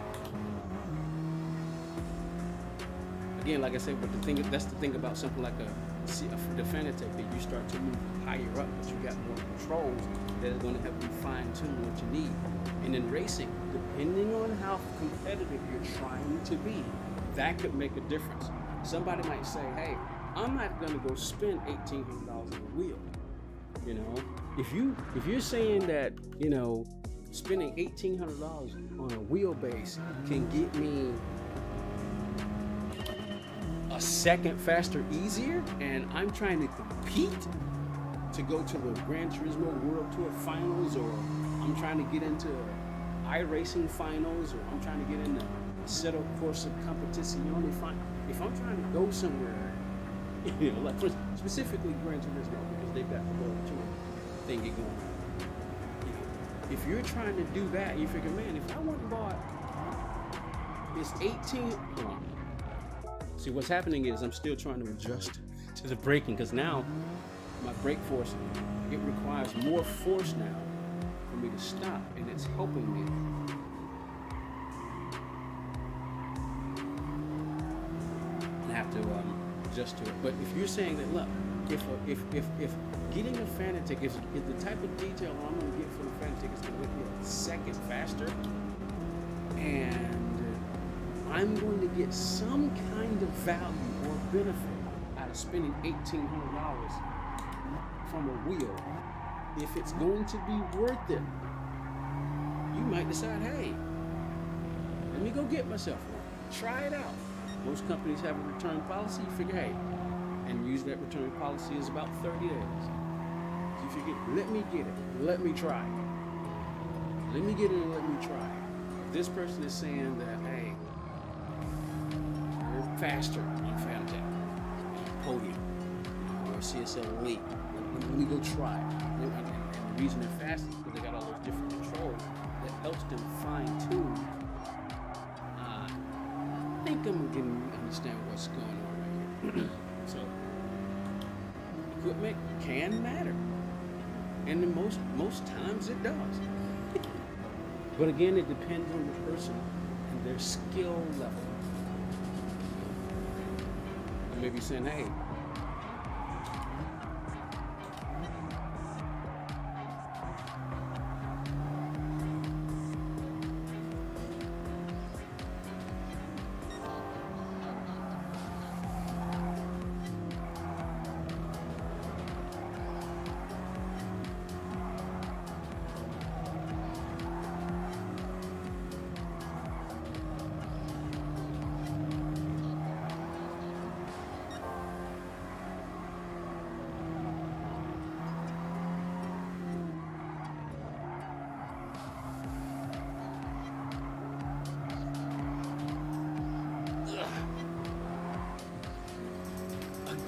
Again, like I said, but that's the thing about something like the Fanatec, that you start to move higher up, but you got more controls that is going to help you fine tune what you need. And in racing, depending on how competitive you're trying to be, that could make a difference. Somebody might say, hey, I'm not going to go spend $1,800 on a wheel. You know, if you're saying that, you know, spending $1,800 on a wheelbase can get me a second faster, easier, and I'm trying to compete to go to the Gran Turismo World Tour Finals, or I'm trying to get into iRacing Finals, or I'm trying to get into Assetto Corsa Competizione Finals. If I'm trying to go somewhere, you know, like specifically Gran Turismo, because they've got the World Tour thing going on. You know, if you're trying to do that, you figure, man, if I went and bought this 18, see what's happening is I'm still trying to adjust to the braking, because now my brake force, it requires more force now for me to stop, and it's helping me. I have to adjust to it. But if you're saying that, look, if getting a Fanatec, if the type of detail I'm going to get from the Fanatec is going to make me a second faster, and I'm going to get some kind of value or benefit out of spending $1,800 from a wheel, if it's going to be worth it, you might decide, hey, let me go get myself one. Try it out. Most companies have a return policy. You figure, hey, and use that return policy is about 30 days. So you figure, let me get it. Let me try it. Let me get it and let me try it. If this person is saying that, hey, you're faster on Fanatec, Podium, or CSL Elite, let me go try it. And the reason they're fast is because they got all those different controls that helps them fine-tune. I think I'm beginning to understand what's going on right here. So, equipment can matter, and in most times it does. But again, it depends on the person and their skill level. You may be saying, hey,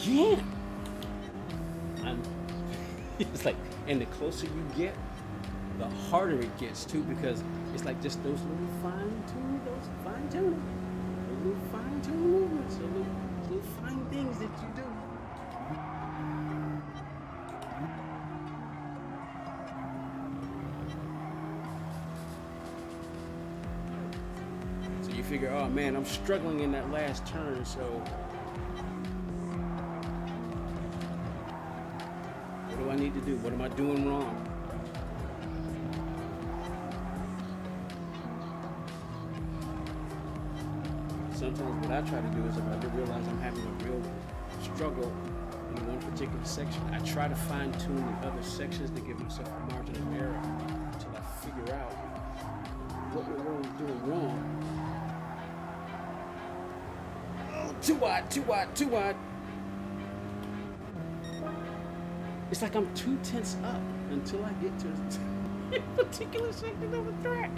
again, it's like, and the closer you get, the harder it gets too, because it's like just those little fine-tuning movements, those little fine things that you do. So you figure, oh man, I'm struggling in that last turn, so what do I need to do? What am I doing wrong? Sometimes what I try to do is, if I do realize I'm having a real struggle in one particular section, I try to fine-tune the other sections to give myself a margin of error until I figure out what we're really doing wrong. Oh, too wide. It's like I'm 2 tenths up until I get to a particular section of the track.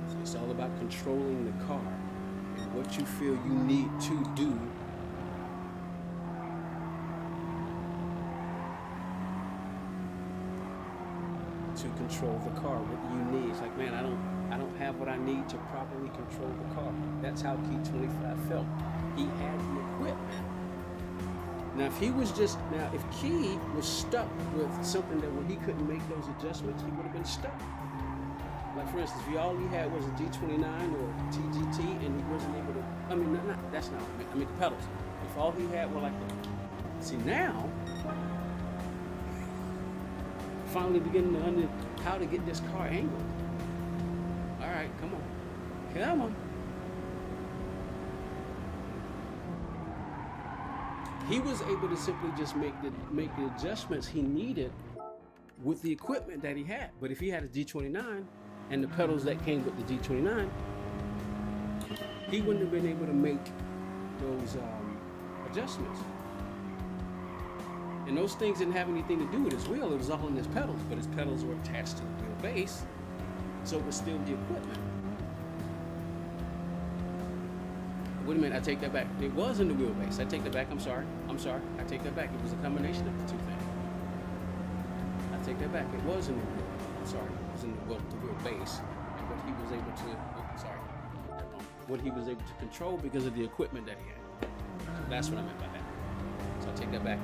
So it's all about controlling the car and what you feel you need to do to control the car. What do you need? It's like, man, I don't have what I need to properly control the car. That's how Key 25 felt. He had the equipment. Now, if Key was stuck with something that when he couldn't make those adjustments, he would have been stuck. Like, for instance, if all he had was a D29 or TGT and he wasn't able to, the pedals. If all he had were like see now, finally beginning to understand how to get this car angled. All right, come on. He was able to simply just make the adjustments he needed with the equipment that he had. But if he had a D29 and the pedals that came with the D29, he wouldn't have been able to make those adjustments. And those things didn't have anything to do with his wheel. It was all in his pedals, but his pedals were attached to the wheel base. So it was still the equipment. Wait a minute, I take that back. It was in the wheelbase. I take that back. I'm sorry. I take that back. It was a combination of the two things. I take that back. It was in the wheel. I'm sorry. It was in the wheelbase. And what he was able to, what he was able to control because of the equipment that he had. So that's what I meant by that. So I take that back.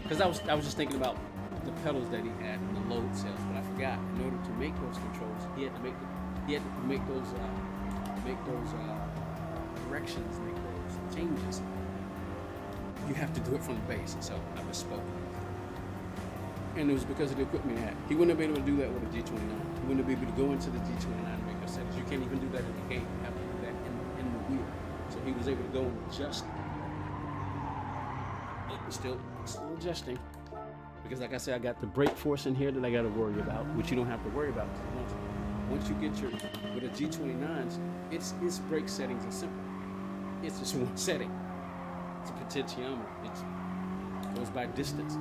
Because I was just thinking about the pedals that he had in the load cells, but I forgot. In order to make those controls, he had to make those directions, make those changes. You have to do it from the base. So I misspoke. And it was because of the equipment he had. He wouldn't have been able to do that with a G29. He wouldn't have been able to go into the G29 and make those settings. You can't even do that in the game. You have to do that in the wheel. So he was able to go and adjust. Still adjusting. Because like I said, I got the brake force in here that I got to worry about, which you don't have to worry about. Once you get with a G29s, its brake settings are simple. It's just one setting. It's a potentiometer. It goes by distance,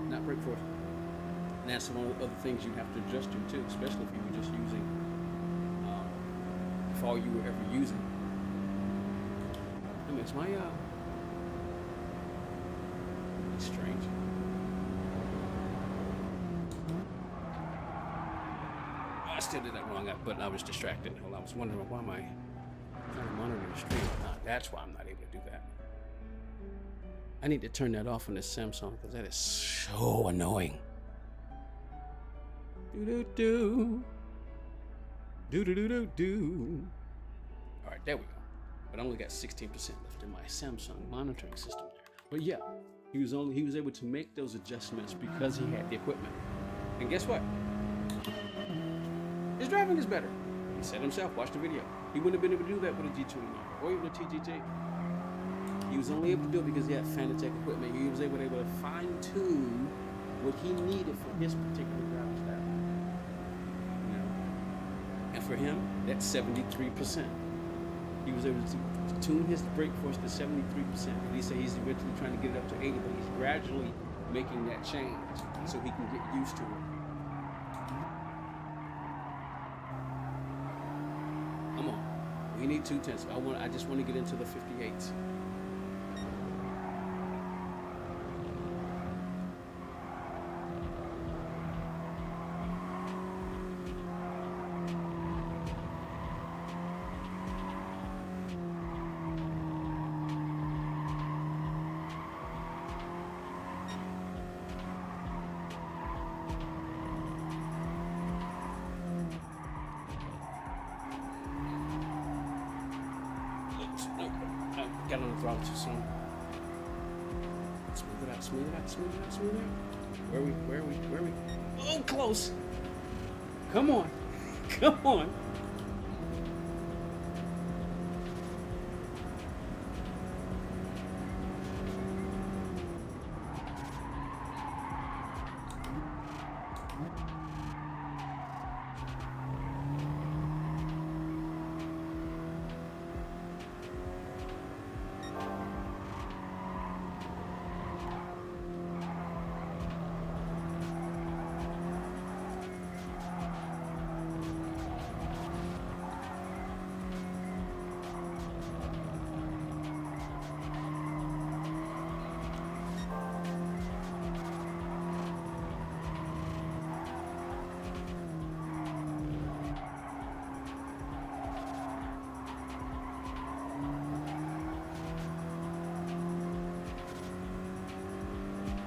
not brake force. And that's one of the other things you have to adjust to too, especially if you were just using, if all you were ever using. I mean, it's my, it's strange. I still did that wrong, but I was distracted. Well, I was wondering, why am I trying to monitor the stream? That's why I'm not able to do that. I need to turn that off on this Samsung because that is so annoying. Do. All right, there we go. But I only got 16% left in my Samsung monitoring system there. But yeah, he was able to make those adjustments because he had the equipment. And guess what? His driving is better. He said himself, watch the video. He wouldn't have been able to do that with a G29 or even a TGT. He was only able to do it because he had Fanatec equipment. He was able to fine tune what he needed for his particular driving style. And for him, that's 73%. He was able to tune his brake force to 73%. And he said he's eventually trying to get it up to 80, but he's gradually making that change so he can get used to it. Come on. We need 210s. I just want to get into the 58s. Got on the throttle too soon. Smooth it out. Where are we? Oh, close. Come on.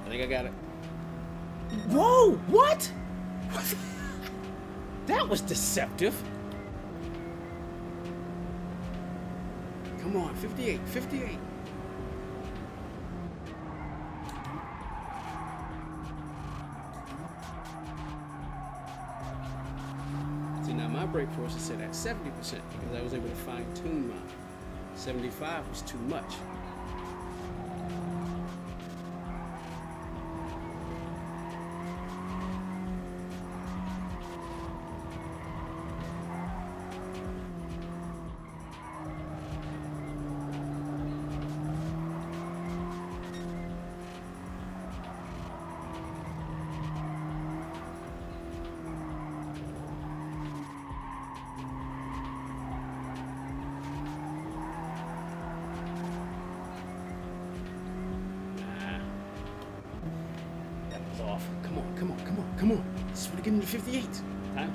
I think I got it. Whoa, what? That was deceptive. Come on, 58. See, now my brake force is set at 70% because I was able to fine tune mine. 75 was too much. Come on, come on, come on. Just want to get into 58. Time.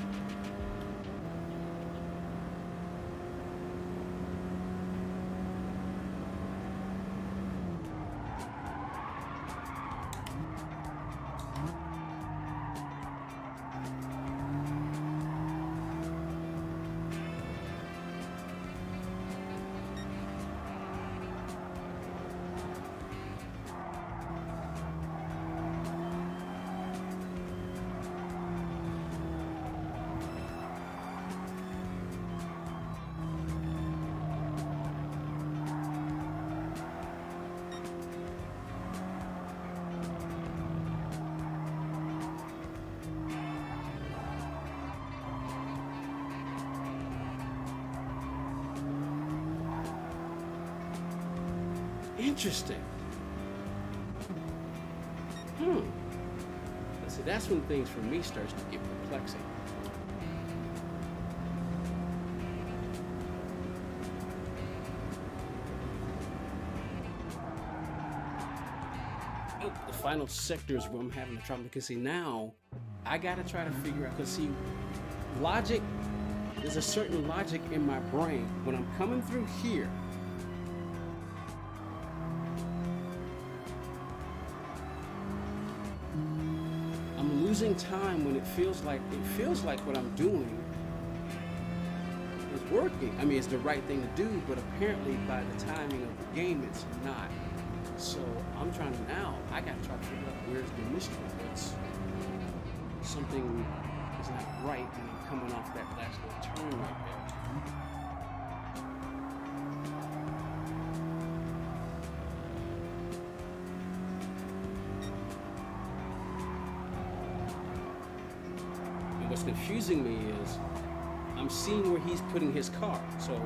Interesting. See, that's when things for me starts to get perplexing. Oh, the final sector is where I'm having the trouble, because see, now I gotta try to figure out, because see, logic, there's a certain logic in my brain when I'm coming through here. Losing time when it feels like what I'm doing is working. I mean, it's the right thing to do, but apparently by the timing of the game, it's not. So I'm trying to now. I got to try to figure out where's the mystery. What's something is not right when I'm coming off that last little turn right there. What's confusing me is I'm seeing where he's putting his car. So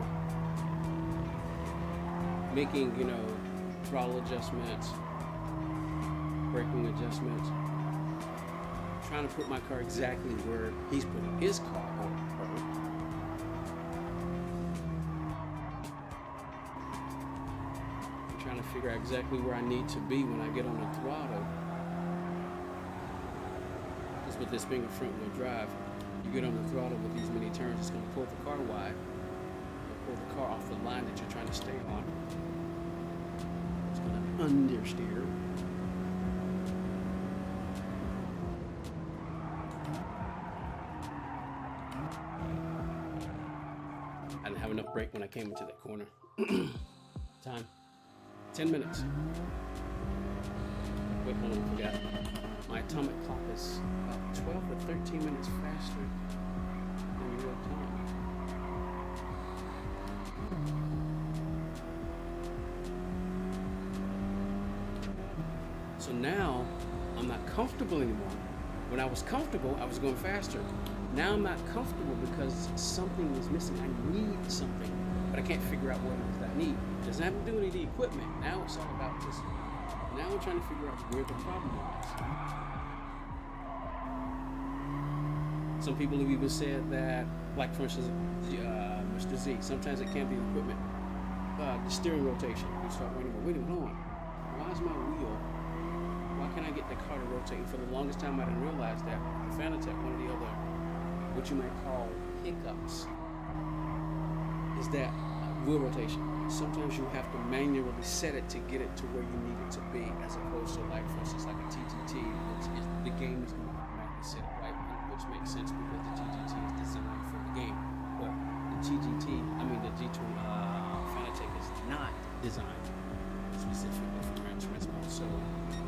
making, throttle adjustments, braking adjustments, trying to put my car exactly where he's putting his car or her. I'm trying to figure out exactly where I need to be when I get on the throttle. With this being a front-wheel drive, you get on the throttle with these many turns, it's going to pull the car wide, or pull the car off the line that you're trying to stay on. It's going to understeer. I didn't have enough brake when I came into that corner. Time. 10 minutes. Wait, hold on, I forgot. My atomic clock is about 12 to 13 minutes faster than real time. So now I'm not comfortable anymore. When I was comfortable, I was going faster. Now I'm not comfortable because something is missing. I need something, but I can't figure out what it is that I need. It doesn't have to do with the equipment. Now it's all about this. Now we're trying to figure out where the problem is. Some people have even said that, like for instance, Mr. Z, sometimes it can't be the equipment. The steering rotation. You start wait a minute, hold on. Why is my wheel, why can't I get the car to rotate? And for the longest time I didn't realize that the Fanatec, one of the other, what you might call hiccups, is that wheel rotation. Sometimes you have to manually set it to get it to where you need it to be, as opposed to, like for instance, like a TTT, the game is going to automatically set it right, which makes sense because the TTT is designed for the game. But the the G2 Fanatec is not designed specifically for Gran Turismo. So,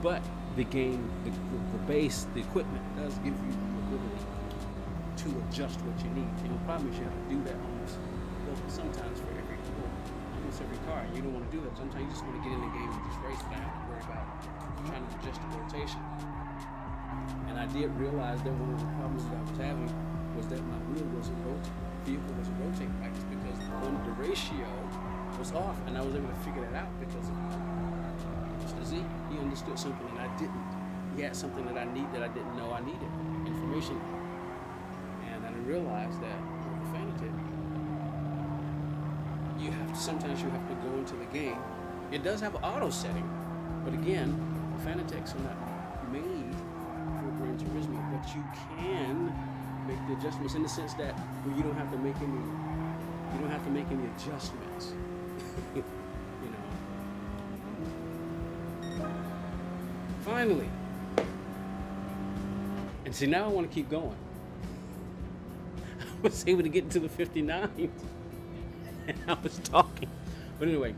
but the game, the base, the equipment does give you the ability to adjust what you need. And the problem is you have to do that sometimes for almost every car. You don't want to do that. Sometimes you just want to get in the game and just race, but I have to worry about trying to adjust the rotation. And I did realize that one of the problems that I was having was that my wheel wasn't rotating. The vehicle wasn't rotating right, because the ratio was off, and I was able to figure that out because of Mr. Z. He understood something and I didn't. He had something that I didn't know I needed, information. And I didn't realize that with the Fanatec, sometimes you have to go into the game. It does have an auto setting, but again, the Fanatec's are not made for Gran Gran Turismo, but you can make the adjustments in the sense that you don't have to make any adjustments. You know. Finally. And see, now I want to keep going. I was able to get into the 59 and I was talking. But anyway,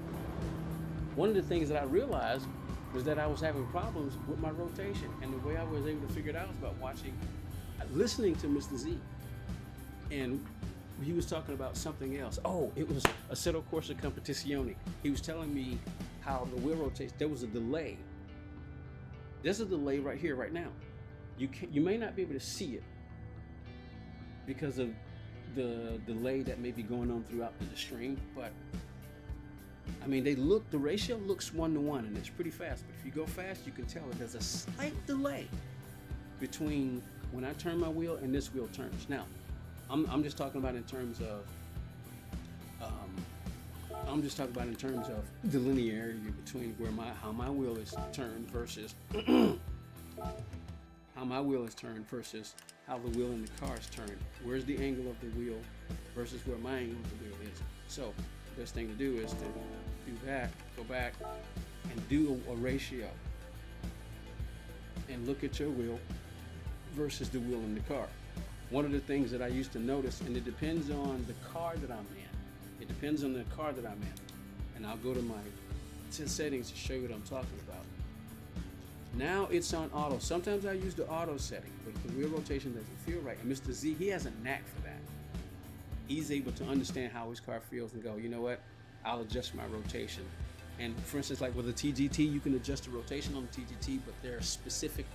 one of the things that I realized was that I was having problems with my rotation. And the way I was able to figure it out was about listening to Mr. Z. And he was talking about something else. Oh, it was Assetto Corsa Competizione. He was telling me how the wheel rotates. There was a delay. There's a delay right here, right now. You may not be able to see it because of the delay that may be going on throughout the stream, but I mean, the ratio looks 1-to-1 and it's pretty fast, but if you go fast, you can tell that there's a slight delay between when I turn my wheel and this wheel turns. Now, I'm just talking about in terms of the linearity between how my wheel is turned versus how my wheel is turned versus how the wheel in the car is turned. Where's the angle of the wheel versus where my angle of the wheel is. So the best thing to do is to do that, go back and do a ratio and look at your wheel versus the wheel in the car. One of the things that I used to notice, and it depends on the car that I'm in. It depends on the car that I'm in. And I'll go to my settings to show you what I'm talking about. Now it's on auto. Sometimes I use the auto setting, but if the wheel rotation doesn't feel right, and Mr. Z, he has a knack for that. He's able to understand how his car feels and go, you know what, I'll adjust my rotation. And for instance, like with a TGT, you can adjust the rotation on the TGT, but there are specific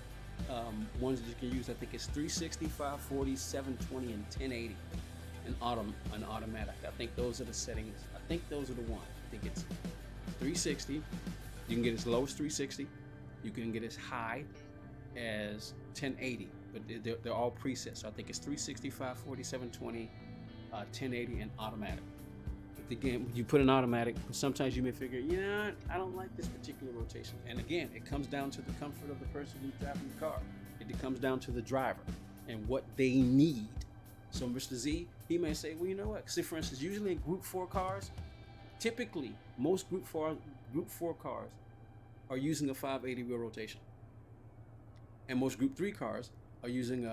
ones that you can use. I think it's 360, 540, 720, and 1080. An automatic. I think those are the settings. I think those are the ones. I think it's 360. You can get as low as 360. You can get as high as 1080, but they're all presets. So I think it's 360, 540, 720, 1080, and automatic. But again, you put an automatic, but sometimes you may figure, I don't like this particular rotation. And again, it comes down to the comfort of the person who's driving the car. It comes down to the driver and what they need. So Mr. Z, he may say, well, you know what? See, for instance, usually in Group 4 cars, typically most Group 4 cars are using a 580 wheel rotation, and most Group 3 cars are using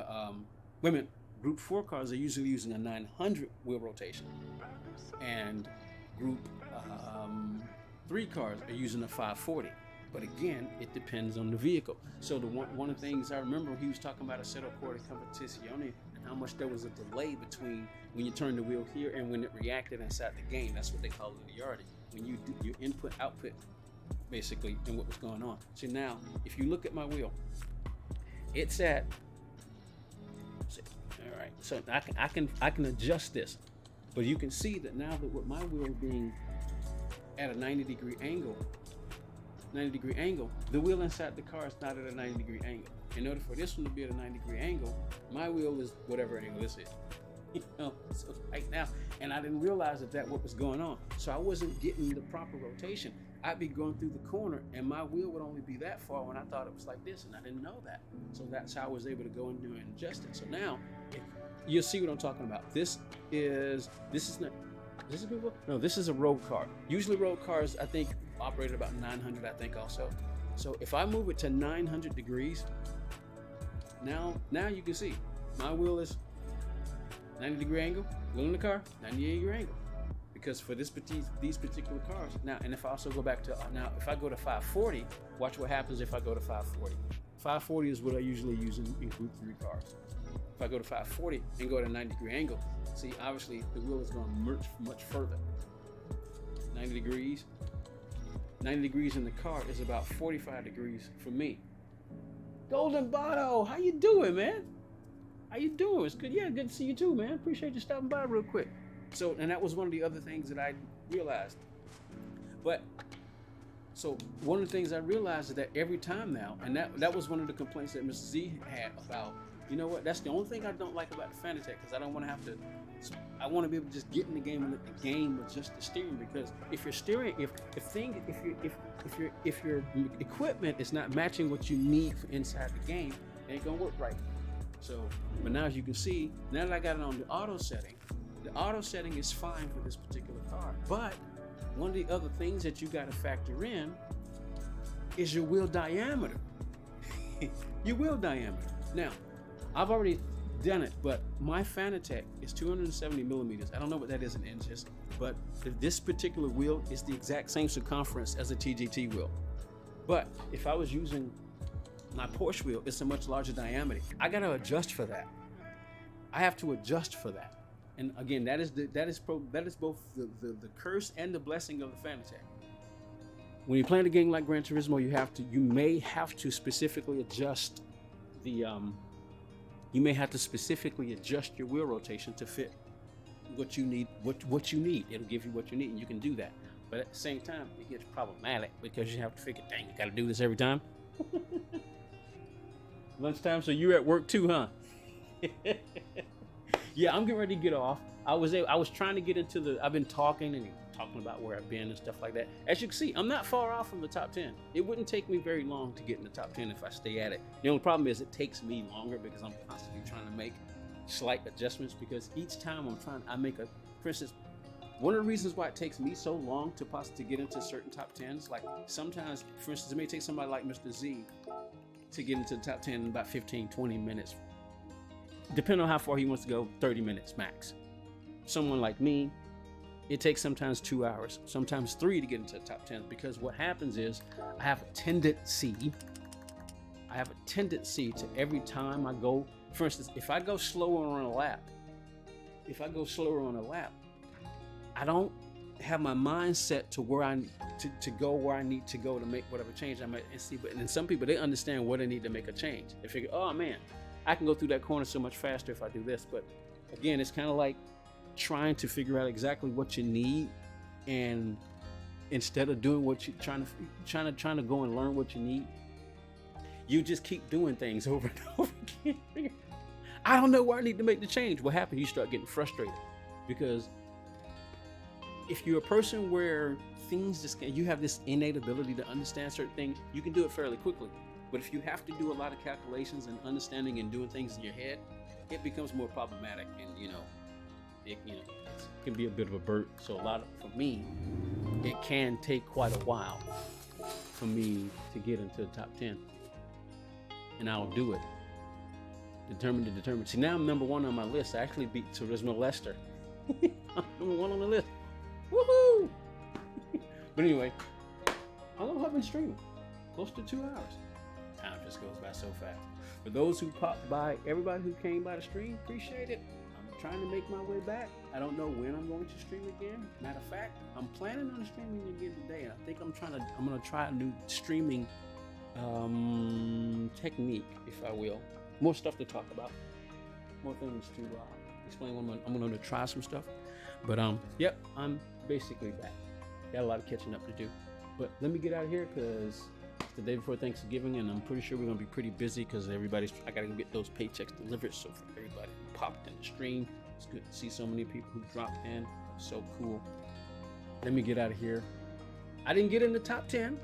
Group 4 cars are usually using a 900 wheel rotation, and Group 3 cars are using a 540. But again, it depends on the vehicle. So one of the things I remember, he was talking about Assetto Corsa Competizione and how much there was a delay between when you turn the wheel here and when it reacted inside the game. That's what they call linearity. When you do your input output, basically, and what was going on. So now, if you look at my wheel, it's at. All right, so I can adjust this, but you can see that now that with my wheel being at a 90-degree angle, the wheel inside the car is not at a 90-degree angle. In order for this one to be at a 90-degree angle, my wheel is whatever angle this is. So right now, and I didn't realize that what was going on. So I wasn't getting the proper rotation. I'd be going through the corner and my wheel would only be that far when I thought it was like this, and I didn't know that. So that's how I was able to go and do it and adjust it. So now you'll see what I'm talking about. This is a good one? No, this is a road car. Usually road cars, I think, operate at about 900, I think also. So if I move it to 900 degrees, now you can see my wheel is 90-degree angle, wheel in the car, 98-degree angle. Because for these particular cars, now, and if I also go back to, now if I go to 540, watch what happens if I go to 540. 540 is what I usually use in Group 3 cars. If I go to 540 and go to a 90-degree angle, see, obviously the wheel is going to merge much further. 90 degrees in the car is about 45 degrees for me. Golden Botto, how you doing, man? How you doing? It's good. Yeah, good to see you too, man. Appreciate you stopping by real quick. So, and that was one of the other things that I realized. But, so one of the things I realized is that every time now, and that was one of the complaints that Mr. Z had about, you know what, that's the only thing I don't like about the Fanatec, because I don't want to have to, I want to be able to just get in the game and let the game with just the steering, because if your steering, if your equipment is not matching what you need for inside the game, It ain't gonna work right. So, but now as you can see, now that I got it on the auto setting is fine for this particular car. But one of the other things that you got to factor in is your wheel diameter. Your wheel diameter. Now, I've already done it, but my Fanatec is 270 millimeters. I don't know what that is in inches, but this particular wheel is the exact same circumference as a TGT wheel. But if I was using my Porsche wheel, it's a much larger diameter. I got to adjust for that. I have to adjust for that. And again, that is both the curse and the blessing of the Fanatec. When you play a game like Gran Turismo, you may have to specifically adjust your wheel rotation to fit what you need. What you need, it'll give you what you need, and you can do that. But at the same time, it gets problematic because you have to figure, dang, you got to do this every time. Lunchtime, so you're at work too, huh? Yeah, I'm getting ready to get off. I was trying to get into I've been talking about where I've been and stuff like that. As you can see, I'm not far off from the top 10. It wouldn't take me very long to get in the top 10 if I stay at it. The only problem is it takes me longer because I'm constantly trying to make slight adjustments, because each time for instance, one of the reasons why it takes me so long to get into certain top 10s, like sometimes, for instance, it may take somebody like Mr. Z to get into the top 10 in about 15, 20 minutes. Depending on how far he wants to go, 30 minutes max. Someone like me, it takes sometimes 2 hours, sometimes 3 to get into the top 10, because what happens is I have a tendency to, every time I go, for instance, if I go slower on a lap, I don't have my mind set to where to go where I need to go to make whatever change I might see. But then some people, they understand where they need to make a change. They figure, oh man, I can go through that corner so much faster if I do this. But again, it's kind of like trying to figure out exactly what you need, and instead of doing what you're trying to go and learn what you need, you just keep doing things over and over again. I don't know where I need to make the change. What happens? You start getting frustrated, because if you're a person where you have this innate ability to understand certain things, you can do it fairly quickly. But if you have to do a lot of calculations and understanding and doing things in your head, it becomes more problematic, and it can be a bit of a burden. So for me, it can take quite a while for me to get into the top 10, and I'll do it. Determined. See, now I'm number 1 on my list. I actually beat Turismo Leicester. I'm number 1 on the list. Woohoo! But anyway, how long have I been streaming? Close to 2 hours. Time just goes by so fast. For those who popped by, everybody who came by the stream, appreciate it. I'm trying to make my way back. I don't know when I'm going to stream again. Matter of fact, I'm planning on streaming again today. And I think I'm going to try a new streaming technique, if I will. More stuff to talk about. More things to explain. I'm going to try some stuff. But yep, I'm basically back. Got a lot of catching up to do. But let me get out of here, because it's the day before Thanksgiving, and I'm pretty sure we're gonna be pretty busy because I gotta go get those paychecks delivered. So for everybody who popped in the stream, it's good to see so many people who dropped in. So cool. Let me get out of here. I didn't get in the top 10,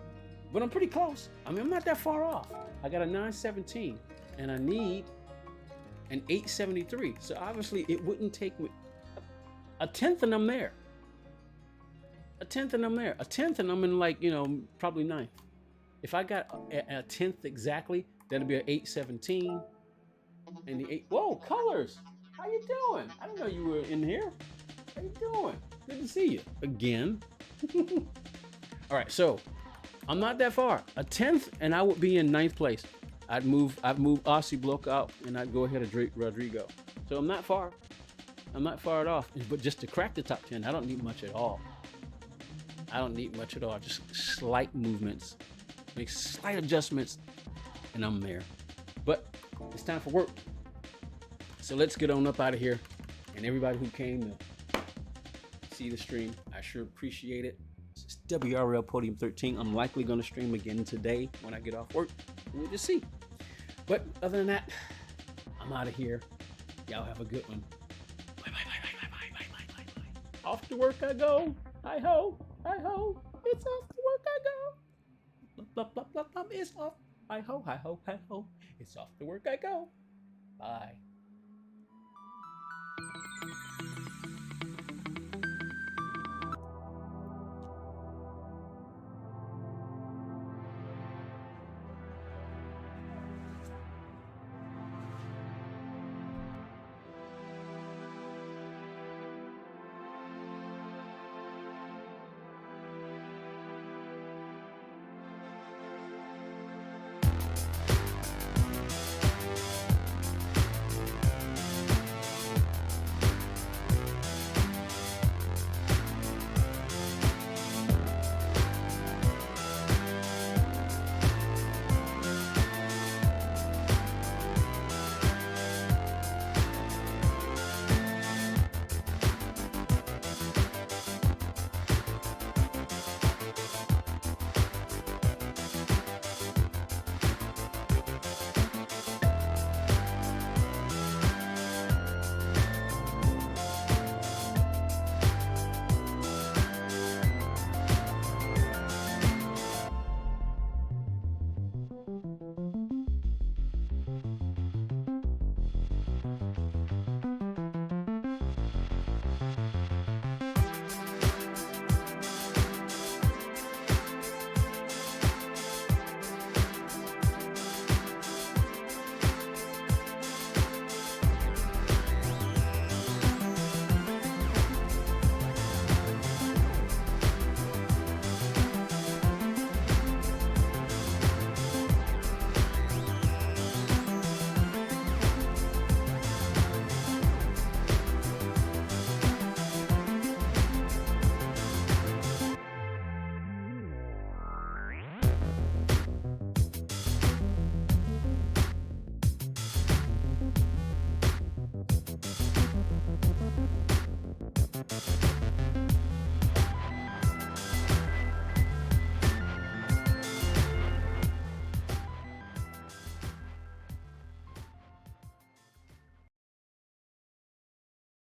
but I'm pretty close. I mean, I'm not that far off. I got a 917, and I need an 873. So obviously it wouldn't take me a tenth, and I'm there. A tenth, and I'm in, like, probably 9th. If I got a 10th exactly, that'll be an 817. And the 8. Whoa, Colors! How you doing? I didn't know you were in here. How you doing? Good to see you again. All right, so I'm not that far. A 10th, and I would be in 9th place. I'd move Aussie Bloke out, and I'd go ahead of Drake Rodrigo. So I'm not far. I'm not far at all. But just to crack the top 10, I don't need much at all. Just slight movements, make slight adjustments, and I'm there. But it's time for work. So let's get on up out of here. And everybody who came to see the stream, I sure appreciate it. It's WRL Podium 13. I'm likely going to stream again today when I get off work. We'll just see. But other than that, I'm out of here. Y'all have a good one. Bye. Off to work I go. Hi-ho. Hi-ho. It's off to work I go. Blah, blah, blah, blah, blah. It's off. Hi-ho, hi-ho, hi-ho. It's off to work I go. Bye.